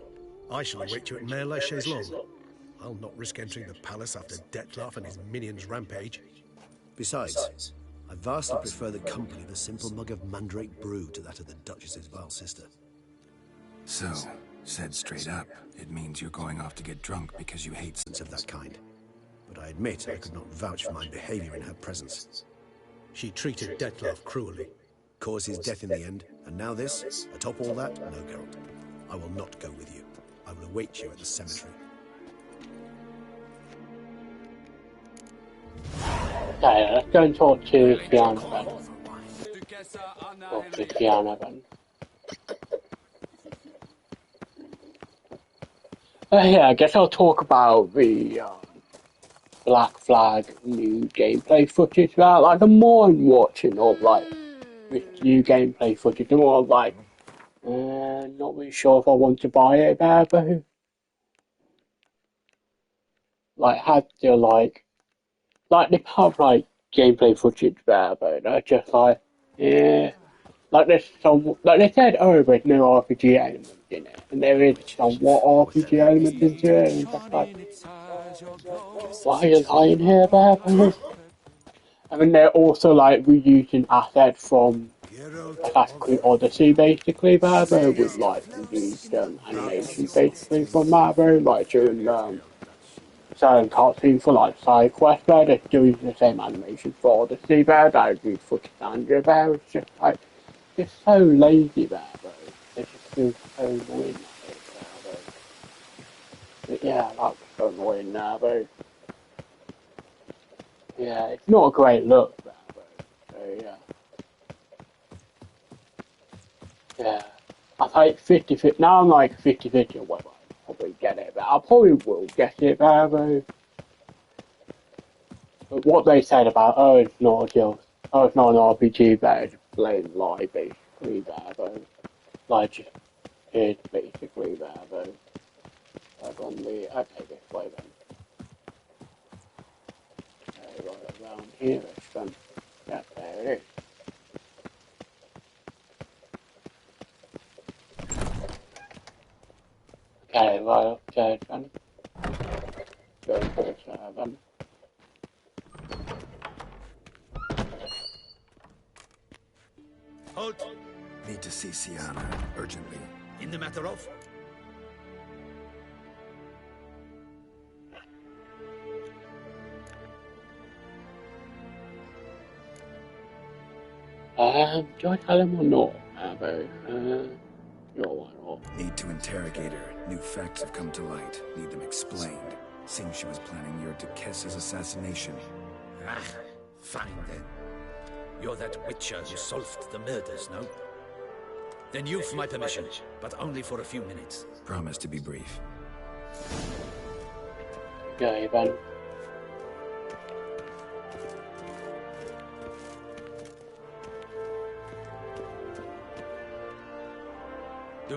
I shall await you at Mare la Chaise-Longue. I'll not risk entering the palace after Dettlaff and his minions rampage. Besides, I vastly prefer the company of a simple mug of mandrake brew to that of the Duchess's vile sister. So, said straight up, it means you're going off to get drunk because you hate of that kind. But I admit I could not vouch for my behavior in her presence. She treated Dettlaff cruelly, caused his death in the end, and now this? Atop all that, no, Geralt. I will not go with you. I will await you at the cemetery. Okay, let's go and talk to Siana then. Talk to Siana then. Yeah, I guess I'll talk about the Black Flag new gameplay footage. Like, I'm more watching of like this new gameplay footage. I'm more like, not really sure if I want to buy it there, but like had to like they have like gameplay footage there, but I just like, yeah. Like there's some, like they said, oh, there's no RPG elements in it, and there is somewhat RPG elements into it, and just like, why are you lying here, Bear? I mean, they're also like reusing assets from Assassin's Creed Odyssey, basically, Bear, with like reused animation, basically from that, like during certain cutscenes for like side quests, Bear. They're still using the same animation for Odyssey, Bear. That would be fucking Andrew, Bear. It's just like. It's so lazy there, bro. It just feels so annoying there, bro. But yeah, that's so annoying there, bro. Yeah, it's not a great look there, bro. So yeah. Yeah. I think 50-50, now I'm like 50-50 or whatever. I'll probably get it, but I probably will get it there, bro. But what they said about, oh, it's not an RPG, but it's plain lie, basically, there, though. Like, just is basically there, though. Like on the, okay, this way then. Okay, right around here, it's done. Yeah, there it is. Okay, right up there, then. Go for the server. Halt! Need to see Siana, urgently. In the matter of? Do I tell him or not? No, why not? Need to interrogate her. New facts have come to light. Need them explained. Seems she was planning your Duquesse's assassination. Ah, fine then. You're that witcher who solved the murders, no? Then you've my permission, but only for a few minutes. Promise to be brief. Okay, then.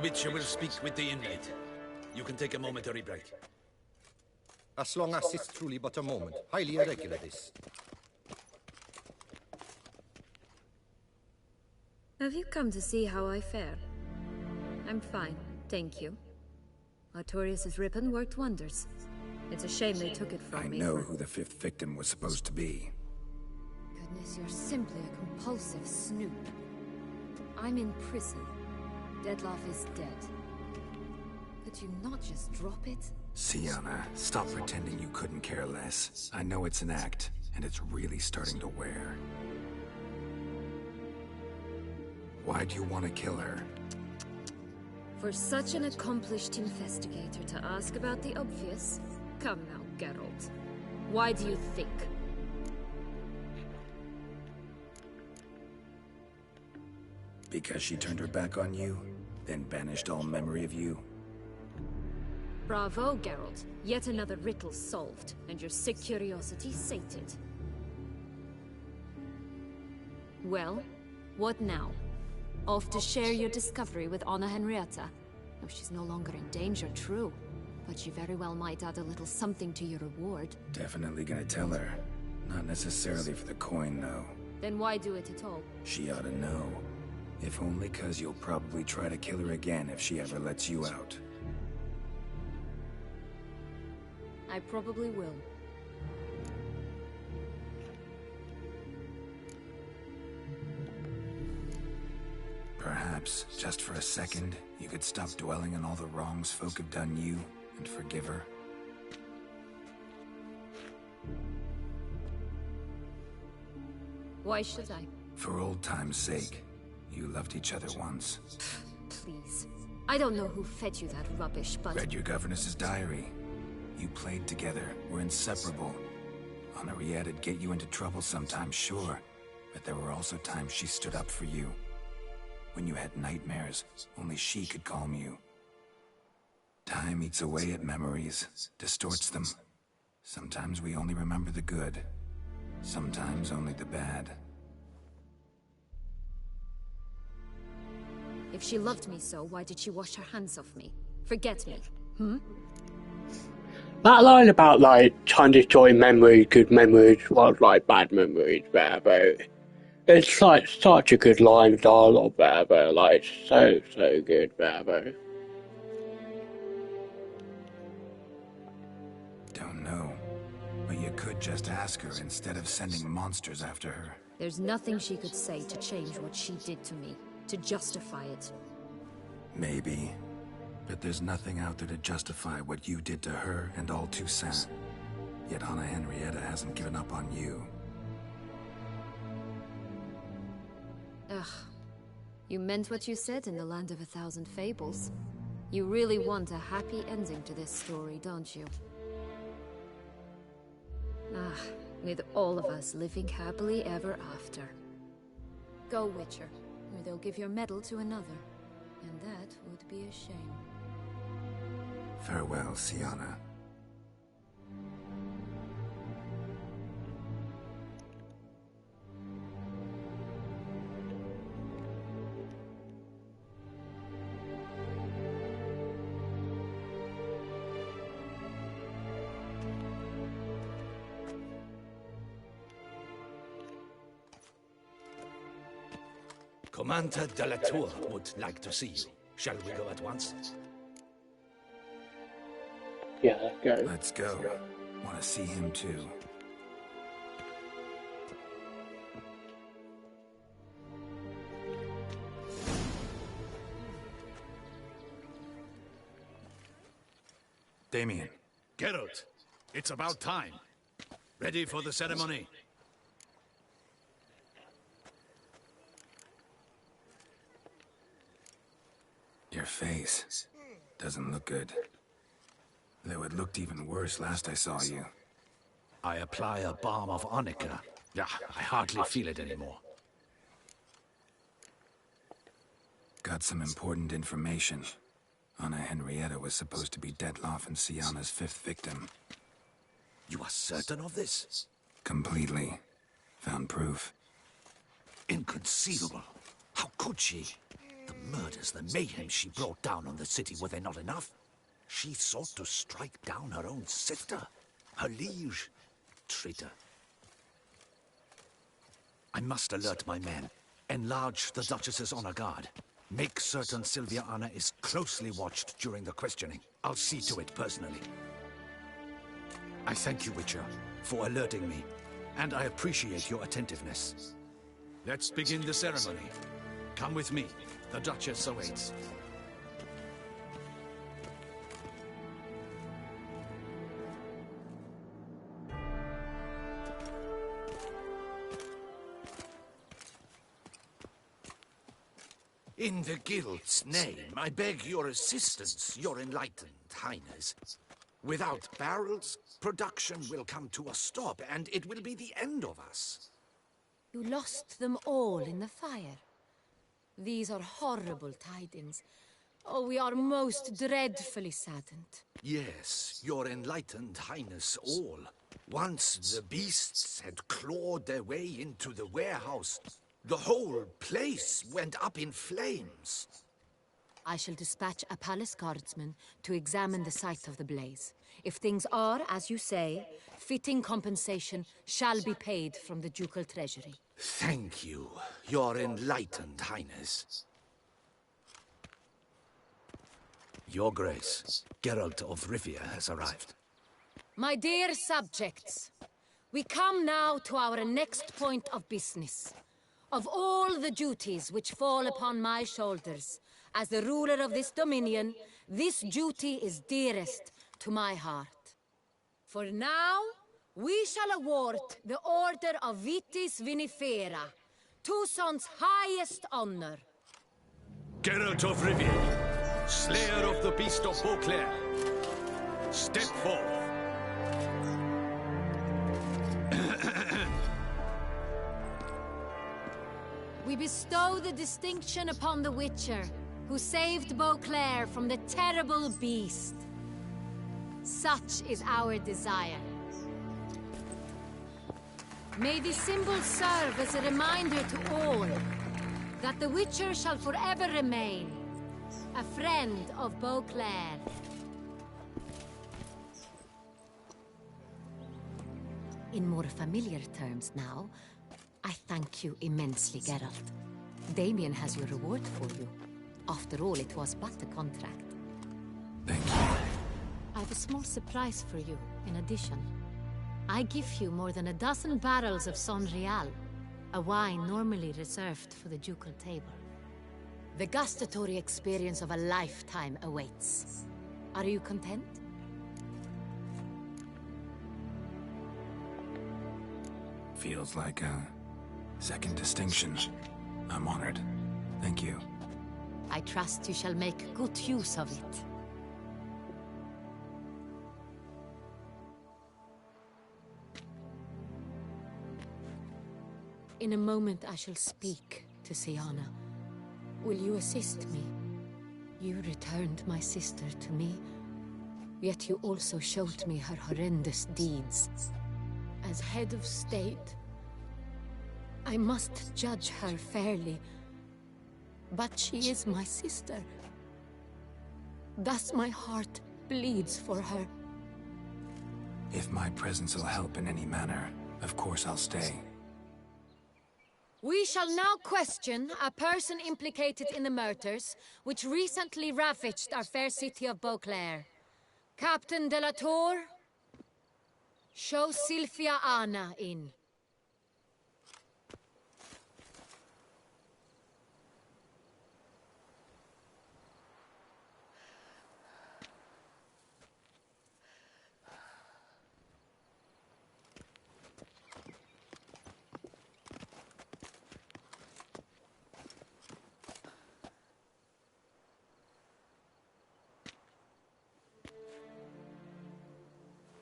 Witcher will speak with the inmate. You can take a momentary break. As long as it's truly but a moment. Highly irregular, this. Have you come to see how I fare? I'm fine, thank you. Artorius' ribbon worked wonders. It's a shame they took it from me. I know who the 5th victim was supposed to be. Goodness, you're simply a compulsive snoop. I'm in prison. Dettlaff is dead. Could you not just drop it? Syanna, stop pretending you couldn't care less. I know it's an act, and it's really starting to wear. Why do you want to kill her? For such an accomplished investigator to ask about the obvious? Come now, Geralt. Why do you think? Because she turned her back on you, then banished all memory of you? Bravo, Geralt. Yet another riddle solved, and your sick curiosity sated. Well, what now? Off to share your discovery with Anna Henrietta? Oh, she's no longer in danger, true. But she very well might add a little something to your reward. Definitely gonna tell her. Not necessarily for the coin, though. Then why do it at all? She ought to know. If only 'cause you'll probably try to kill her again if she ever lets you out. I probably will. Perhaps, just for a second, you could stop dwelling on all the wrongs folk have done you, and forgive her. Why should I? For old time's sake. You loved each other once. Please. I don't know who fed you that rubbish, but... Read your governess's diary. You played together, were inseparable. Henriette'd get you into trouble sometimes, sure. But there were also times she stood up for you. When you had nightmares, only she could calm you. Time eats away at memories, distorts them. Sometimes we only remember the good. Sometimes only the bad. If she loved me so, why did she wash her hands off me? Forget me, That line about, like, trying to destroy memories, good memories, was like bad memories, but it's like such a good line of dialogue, but like, so good, but Don't know. But you could just ask her instead of sending monsters after her. There's nothing she could say to change what she did to me, to justify it. Maybe. But there's nothing out there to justify what you did to her and all Toussaint. Yet Anna Henrietta hasn't given up on you. Ugh. You meant what you said in the Land of a Thousand Fables. You really want a happy ending to this story, don't you? Ah, with all of us living happily ever after. Go, Witcher, or they'll give your medal to another. And that would be a shame. Farewell, Syanna. Commander de la Tour would like to see you. Shall we go at once? yeah, let's go. Let's go. Want to see him too. Damien. Geralt, it's about time. Ready for the ceremony? Your face doesn't look good. Though it looked even worse last I saw you. I apply a balm of Onica. Yeah, I hardly feel it anymore. Got some important information. Anna Henrietta was supposed to be Dettlaff and Syanna's 5th victim. You are certain of this? Completely. Found proof. Inconceivable. How could she? The murders, the mayhem she brought down on the city, were they not enough? She sought to strike down her own sister, her liege. Traitor. I must alert my men. Enlarge the Duchess's honor guard. Make certain Sylvia Anna is closely watched during the questioning. I'll see to it personally. I thank you, Witcher, for alerting me, and I appreciate your attentiveness. Let's begin the ceremony. Come with me. The Duchess awaits. In the Guild's name, I beg your assistance, your enlightened highness. Without barrels, production will come to a stop, and it will be the end of us. You lost them all in the fire. These are horrible tidings. Oh, we are most dreadfully saddened. Yes, your enlightened highness all. Once the beasts had clawed their way into the warehouse, the whole place went up in flames. I shall dispatch a palace guardsman to examine the site of the blaze. If things are, as you say, fitting compensation shall be paid from the ducal treasury. Thank you, your enlightened highness. Your Grace, Geralt of Rivia has arrived. My dear subjects, we come now to our next point of business. Of all the duties which fall upon my shoulders, as the ruler of this dominion, this duty is dearest to my heart. For now, we shall award the Order of Vitis Vinifera, Toussaint's highest honor. Geralt of Rivia, slayer of the beast of Beauclair, step forth. We bestow the distinction upon the Witcher, who saved Beauclair from the terrible beast. Such is our desire. May this symbol serve as a reminder to all that the Witcher shall forever remain a friend of Beauclair. In more familiar terms now, I thank you immensely, Geralt. Damien has your reward for you. After all, it was but a contract. Thank you. I have a small surprise for you, in addition. I give you more than a dozen barrels of Son Real, a wine normally reserved for the ducal table. The gustatory experience of a lifetime awaits. Are you content? Feels like a second distinction. I'm honored. Thank you. I trust you shall make good use of it. In a moment I shall speak to Syanna. Will you assist me? You returned my sister to me, yet you also showed me her horrendous deeds. As head of state, I must judge her fairly, but she is my sister. Thus my heart bleeds for her. If my presence will help in any manner, of course I'll stay. We shall now question a person implicated in the murders which recently ravaged our fair city of Beauclair. Captain de la Tour, show Sylvia Anna in.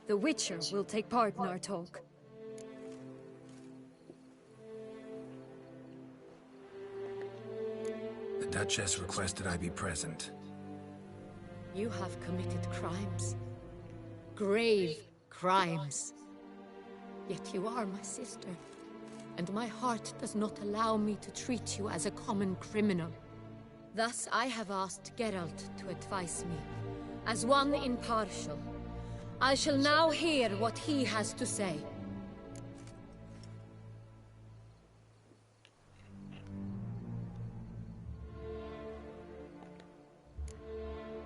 The Witcher will take part in our talk. The Duchess requested I be present. You have committed crimes. Grave crimes. Yet you are my sister, and my heart does not allow me to treat you as a common criminal. Thus, I have asked Geralt to advise me, as one impartial. I shall now hear what he has to say.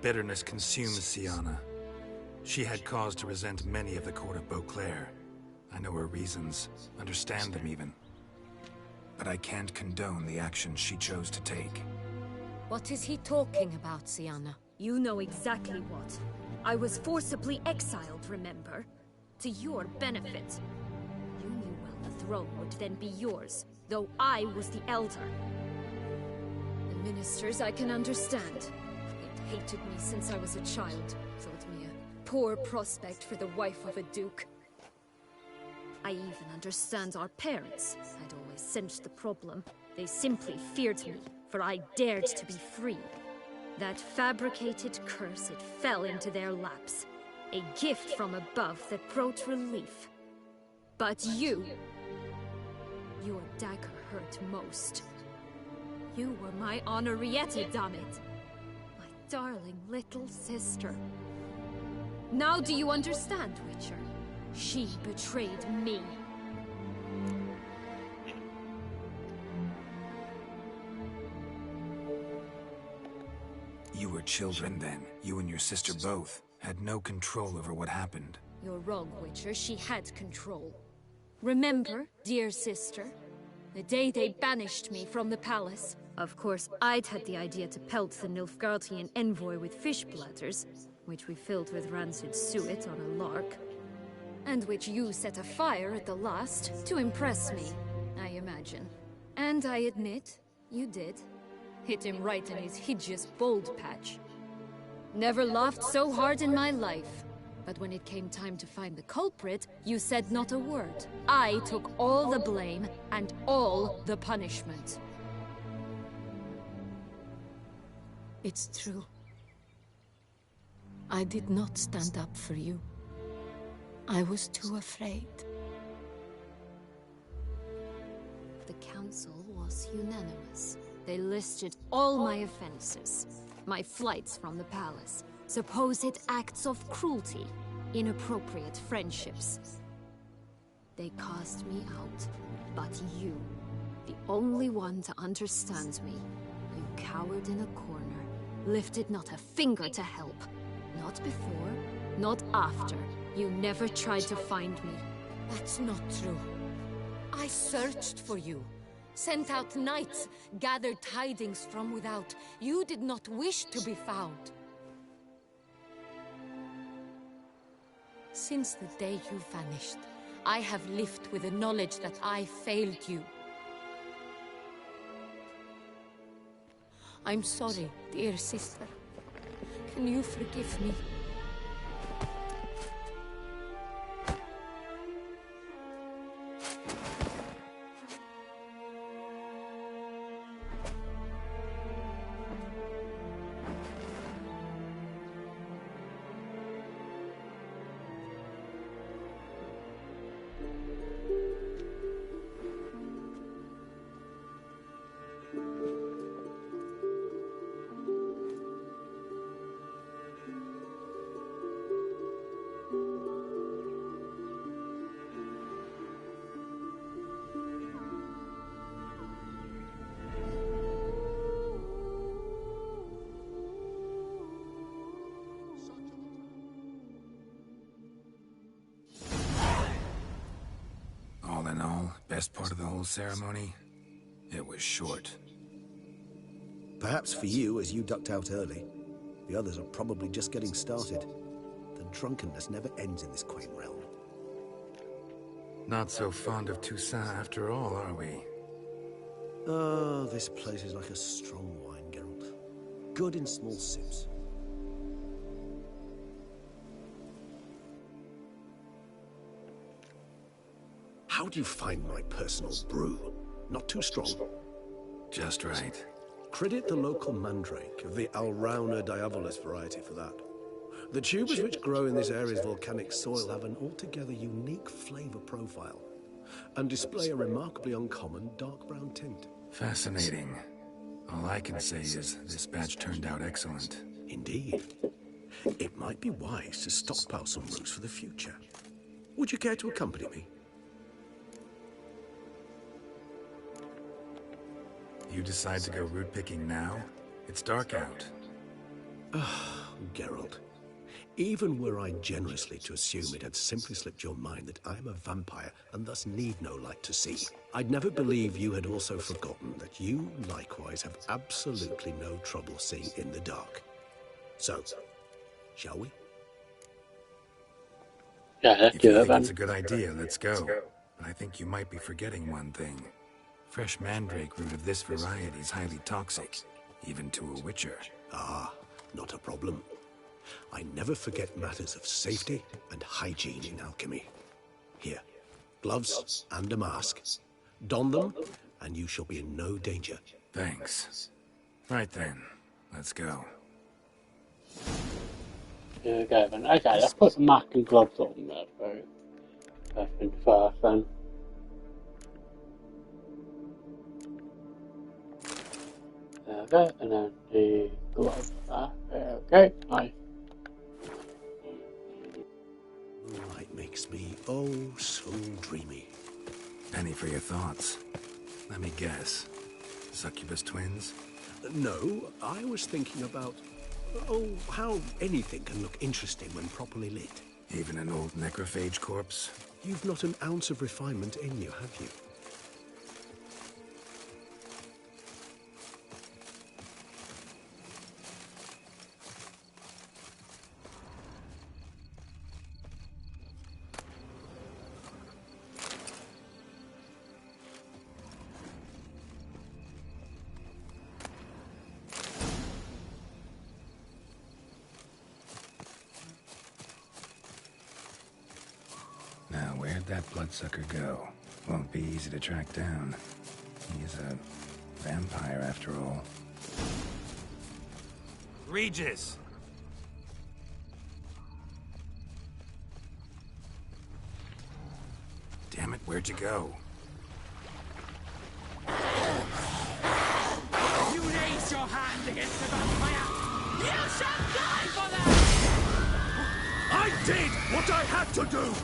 Bitterness consumed Syanna. She had cause to resent many of the court of Beauclair. I know her reasons, understand them even. But I can't condone the actions she chose to take. What is he talking about, Syanna? You know exactly what. I was forcibly exiled, remember? To your benefit. You knew well the throne would then be yours, though I was the elder. The ministers I can understand. They'd hated me since I was a child, thought me a poor prospect for the wife of a duke. I even understand our parents. I'd always sensed the problem. They simply feared me, for I dared to be free. That fabricated curse, it fell into their laps. A gift from above that brought relief. But you... your dagger hurt most. You were my Henrietta, damn it! My darling little sister. Now do you understand, Witcher? She betrayed me. You were children then. You and your sister both had no control over what happened. You're wrong, Witcher. She had control. Remember, dear sister? The day they banished me from the palace. Of course, I'd had the idea to pelt the Nilfgaardian envoy with fish bladders, which we filled with rancid suet on a lark. And which you set afire at the last, to impress me, I imagine. And I admit, you did. Hit him right in his hideous bald patch. Never laughed so hard in my life. But when it came time to find the culprit, you said not a word. I took all the blame and all the punishment. It's true. I did not stand up for you. I was too afraid. The council was unanimous. They listed all my offenses. My flights from the palace, supposed acts of cruelty, inappropriate friendships. They cast me out, but you, the only one to understand me, you cowered in a corner, lifted not a finger to help. Not before, not after. You never tried to find me. That's not true. I searched for you. Sent out knights, gathered tidings from without. You did not wish to be found. Since the day you vanished, I have lived with the knowledge that I failed you. I'm sorry, dear sister. Can you forgive me? Best part of the whole ceremony? It was short. Perhaps for you, as you ducked out early. The others are probably just getting started. The drunkenness never ends in this quaint realm. Not so fond of Toussaint after all, are we? Oh, this place is like a strong wine, Geralt. Good in small sips. How do you find my personal brew? Not too strong. Just right. Credit the local mandrake of the Alrauna diavolis variety for that. The tubers which grow in this area's volcanic soil have an altogether unique flavor profile and display a remarkably uncommon dark brown tint. Fascinating. All I can say is this batch turned out excellent. Indeed. It might be wise to stockpile some roots for the future. Would you care to accompany me? You decide to go root picking now? It's dark out. Ah, Geralt. Even were I generously to assume it had simply slipped your mind that I am a vampire and thus need no light to see, I'd never believe you had also forgotten that you likewise have absolutely no trouble seeing in the dark. So, shall we? Yeah, let's if do you it, think man. it's a good idea, let's go. But I think you might be forgetting one thing. Fresh mandrake root of this variety is highly toxic, even to a witcher. Ah, not a problem. I never forget matters of safety and hygiene in alchemy. Here, gloves and a mask. Don them, and you shall be in no danger. Thanks. Right then, let's go. Here we go then. Okay, let's put the mask and gloves on there first things first then. There we go, and then the gloves there. There we go, nice. Moonlight makes me oh so dreamy. Penny for your thoughts. Let me guess. Succubus twins? No, I was thinking about, how anything can look interesting when properly lit. Even an old necrophage corpse? You've not an ounce of refinement in you, have you? Now, where'd that bloodsucker go? Won't be easy to track down. He is a vampire, after all. Regis! Damn it, where'd you go? You raise your hand against the vampire! You shall die for that! I did what I had to do!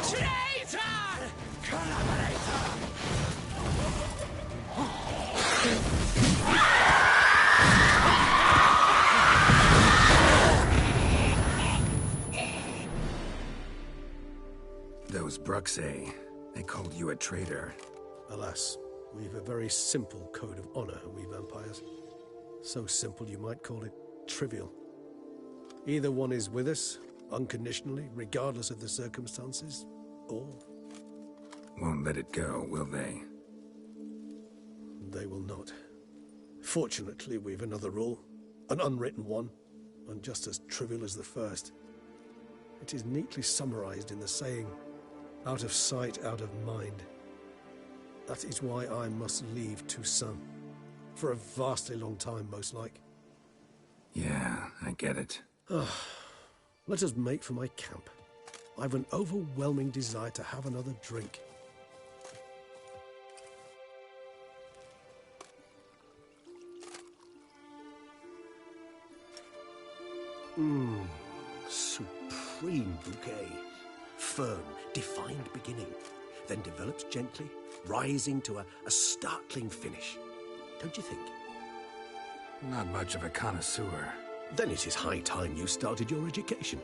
Traitor! Collaborator! Those Bruxae, they called you a traitor. Alas, we've a very simple code of honor, we vampires. So simple you might call it trivial. Either one is with us, unconditionally, regardless of the circumstances, or... Won't let it go, will they? They will not. Fortunately, we've another rule, an unwritten one, and just as trivial as the first. It is neatly summarized in the saying, out of sight, out of mind. That is why I must leave Toussaint. For a vastly long time, most like. Yeah, I get it. Let us make for my camp. I've an overwhelming desire to have another drink. Supreme bouquet. Firm, defined beginning, then develops gently, rising to a startling finish. Don't you think? Not much of a connoisseur. Then it is high time you started your education.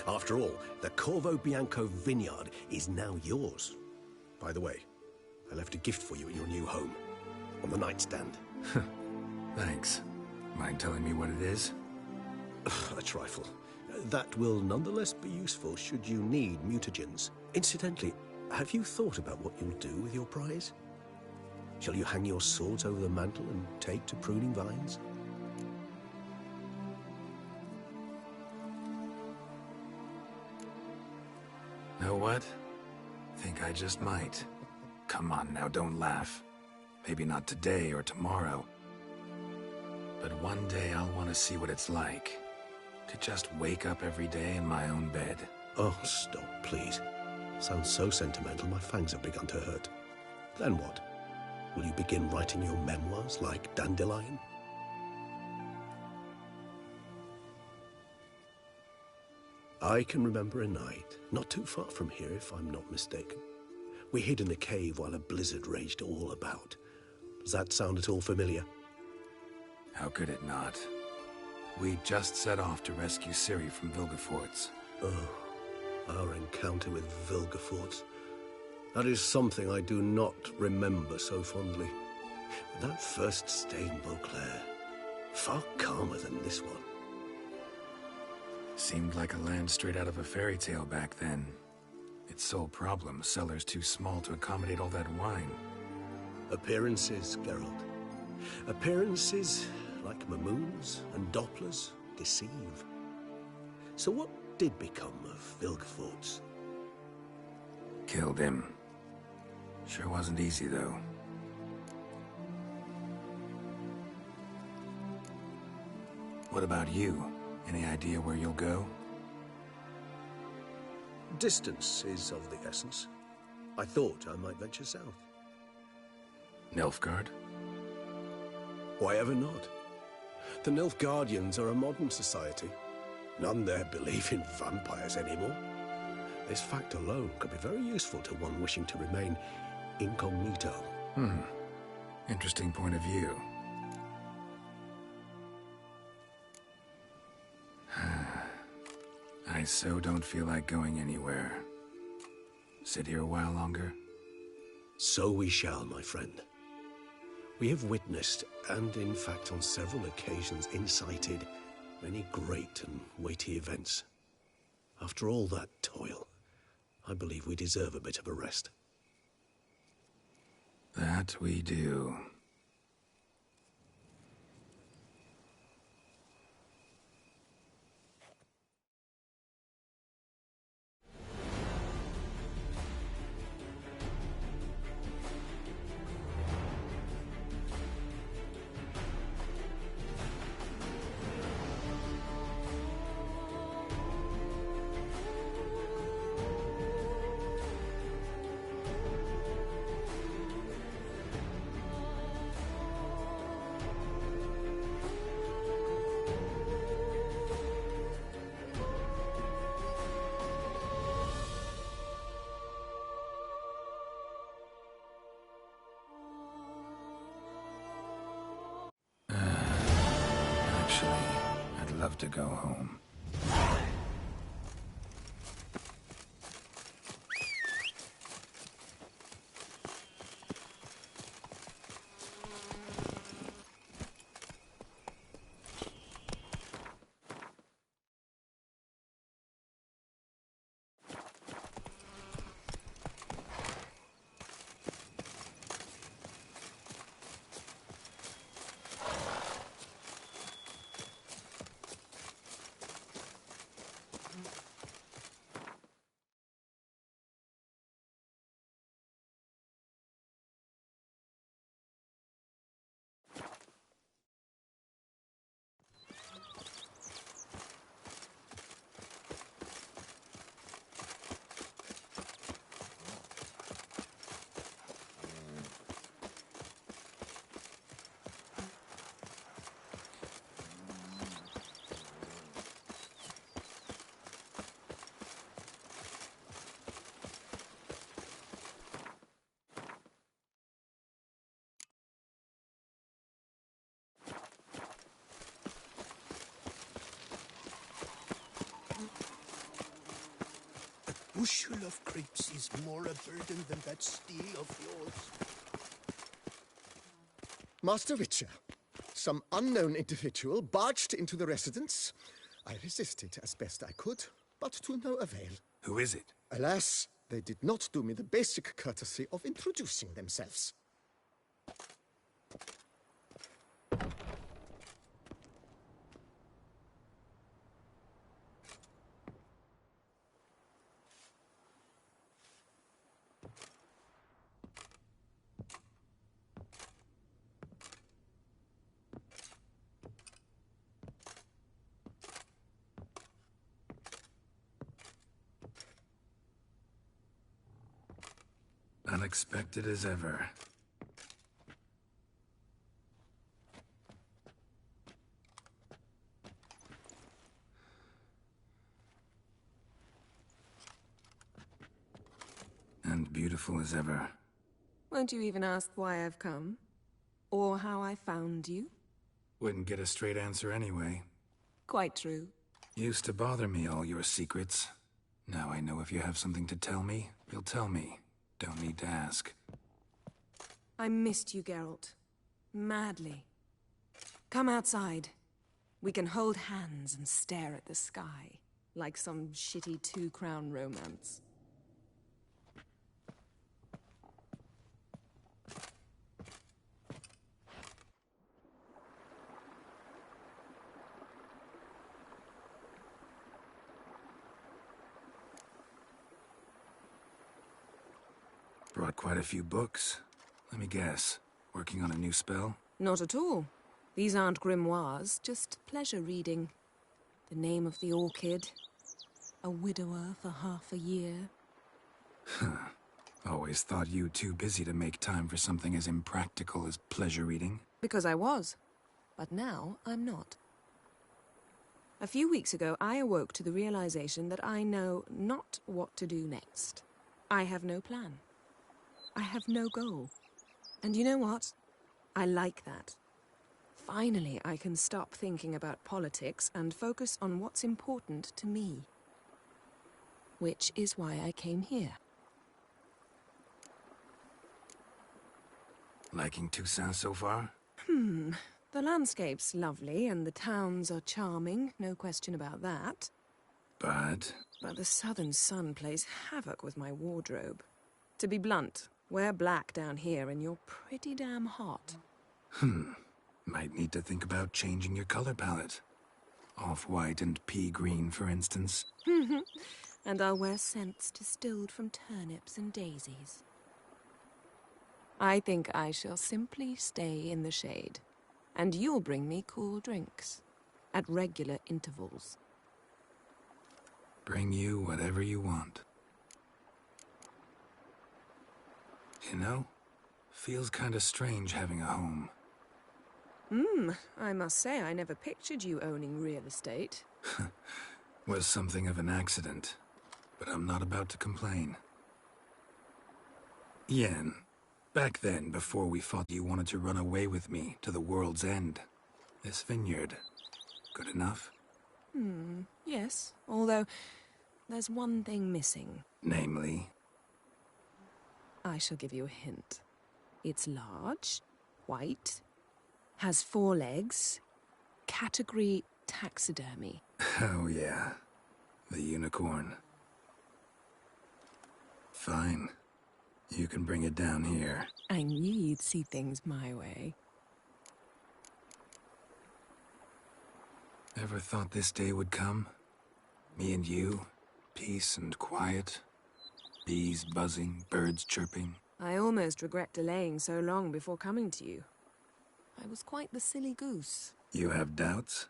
After all, the Corvo Bianco vineyard is now yours. By the way, I left a gift for you in your new home. On the nightstand. Thanks. Mind telling me what it is? A trifle. That will nonetheless be useful should you need mutagens. Incidentally, have you thought about what you'll do with your prize? Shall you hang your swords over the mantle and take to pruning vines? Know what? Think I just might. Come on now, don't laugh. Maybe not today or tomorrow. But one day I'll want to see what it's like To just wake up every day in my own bed. Oh, stop, please. Sounds so sentimental, my fangs have begun to hurt. Then what? Will you begin writing your memoirs like Dandelion? I can remember a night, not too far from here if I'm not mistaken. We hid in a cave while a blizzard raged all about. Does that sound at all familiar? How could it not? We just set off to rescue Ciri from Vilgefortz. Oh, our encounter with Vilgefortz. That is something I do not remember so fondly. That first stay in Beauclair, far calmer than this one. Seemed like a land straight out of a fairy tale back then. Its sole problem, cellars too small to accommodate all that wine. Appearances, Geralt. Appearances, like Mamoons and Dopplers, deceive. So what did become of Vilgefortz? Killed him. Sure wasn't easy, though. What about you? Any idea where you'll go? Distance is of the essence. I thought I might venture south. Nilfgaard? Why ever not? The Nilfgaardians are a modern society. None there believe in vampires anymore. This fact alone could be very useful to one wishing to remain incognito. Interesting point of view. I so don't feel like going anywhere. Sit here a while longer? So we shall, my friend. We have witnessed, and in fact on several occasions incited, many great and weighty events. After all that toil, I believe we deserve a bit of a rest. That we do. I'd love to go home. Bushel of grapes is more a burden than that steel of yours. Master Witcher, some unknown individual barged into the residence. I resisted as best I could, but to no avail. Who is it? Alas, they did not do me the basic courtesy of introducing themselves. Unexpected as ever. And beautiful as ever. Won't you even ask why I've come? Or how I found you? Wouldn't get a straight answer anyway. Quite true. Used to bother me, all your secrets. Now I know if you have something to tell me, you'll tell me. Don't need to ask. I missed you, Geralt. Madly. Come outside. We can hold hands and stare at the sky, like some shitty two-crown romance. Brought quite a few books. Let me guess. Working on a new spell? Not at all. These aren't grimoires, just pleasure reading. The Name of the Orchid. A widower for half a year. Always thought you too busy to make time for something as impractical as pleasure reading. Because I was. But now I'm not. A few weeks ago, I awoke to the realization that I know not what to do next. I have no plan. I have no goal. And you know what? I like that. Finally, I can stop thinking about politics and focus on what's important to me. Which is why I came here. Liking Toussaint so far? The landscape's lovely and the towns are charming, no question about that. But the southern sun plays havoc with my wardrobe. To be blunt, wear black down here and you're pretty damn hot. Might need to think about changing your color palette. Off-white and pea green, for instance. And I'll wear scents distilled from turnips and daisies. I think I shall simply stay in the shade. And you'll bring me cool drinks. At regular intervals. Bring you whatever you want. You know, feels kinda strange having a home. I must say I never pictured you owning real estate. Was something of an accident, but I'm not about to complain. Yen, back then, before we fought, you wanted to run away with me to the world's end. This vineyard, good enough? Yes, although there's one thing missing. Namely? I shall give you a hint. It's large, white, has 4 legs, category taxidermy. Oh yeah, the unicorn. Fine. You can bring it down here. I knew you'd see things my way. Ever thought this day would come? Me and you, peace and quiet. Bees buzzing, birds chirping. I almost regret delaying so long before coming to you. I was quite the silly goose. You have doubts?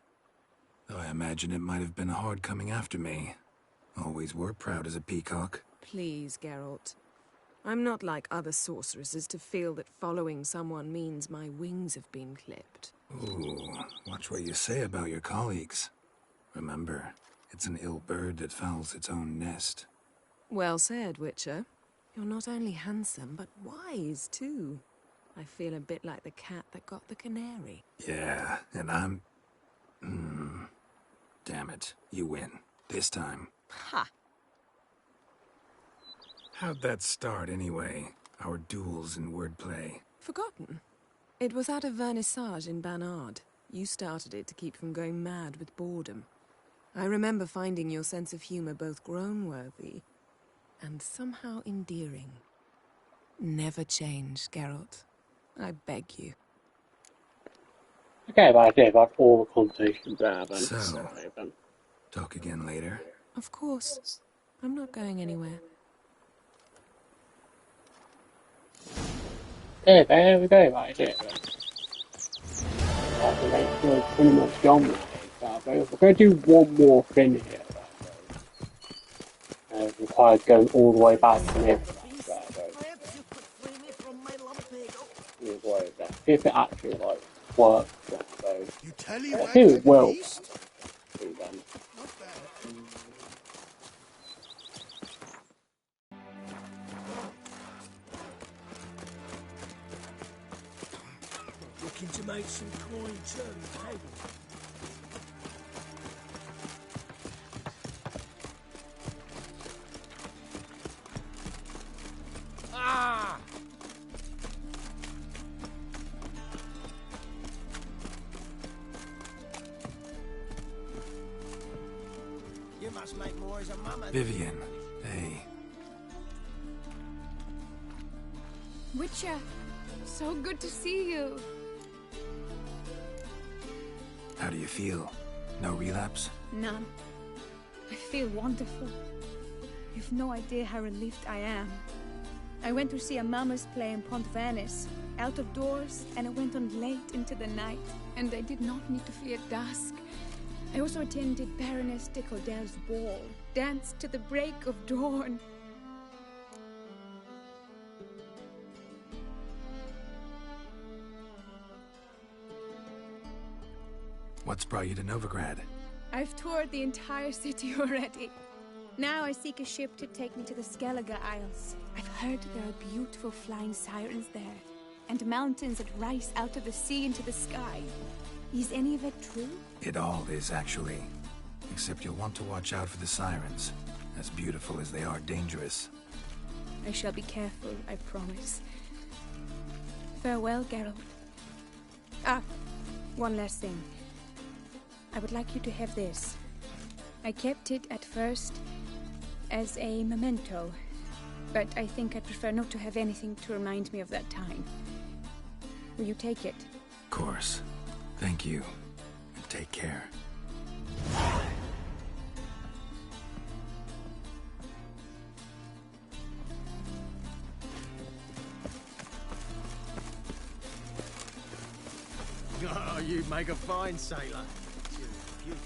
Though I imagine it might have been hard coming after me. Always were proud as a peacock. Please, Geralt. I'm not like other sorceresses to feel that following someone means my wings have been clipped. Ooh, watch what you say about your colleagues. Remember, it's an ill bird that fouls its own nest. Well said, Witcher. You're not only handsome, but wise, too. I feel a bit like the cat that got the canary. Yeah, and I'm... Damn it, you win. This time. Ha! How'd that start, anyway? Our duels in wordplay. Forgotten. It was at a vernissage in Banard. You started it to keep from going mad with boredom. I remember finding your sense of humor both groan-worthy and somehow endearing. Never change, Geralt. I beg you. Okay, that's it. That's all the conversations there, then. So, talk again later. Of course. I'm not going anywhere. Okay, there we go, that's it then. That's the pretty much done with it. We're going to do one more thing here. It requires going all the way back from everything. work that. If it actually like works that way. You tell I think it will. Looking to make some coin too, hey? Ah! You must make more as a mama. Vivian, hey. Witcher, so good to see you. How do you feel? No relapse? None. I feel wonderful. You've no idea how relieved I am. I went to see a mama's play in Pont Venice, out of doors, and it went on late into the night, and I did not need to fear dusk. I also attended Baroness de Cordel's ball, danced to the break of dawn. What's brought you to Novigrad? I've toured the entire city already. Now I seek a ship to take me to the Skellige Isles. I've heard there are beautiful flying sirens there, and mountains that rise out of the sea into the sky. Is any of it true? It all is, actually. Except you'll want to watch out for the sirens. As beautiful as they are dangerous. I shall be careful, I promise. Farewell, Geralt. Ah, one last thing. I would like you to have this. I kept it at first as a memento, but I think I'd prefer not to have anything to remind me of that time. Will you take it? Of course. Thank you. And take care. Oh, you make a fine sailor. Beauty.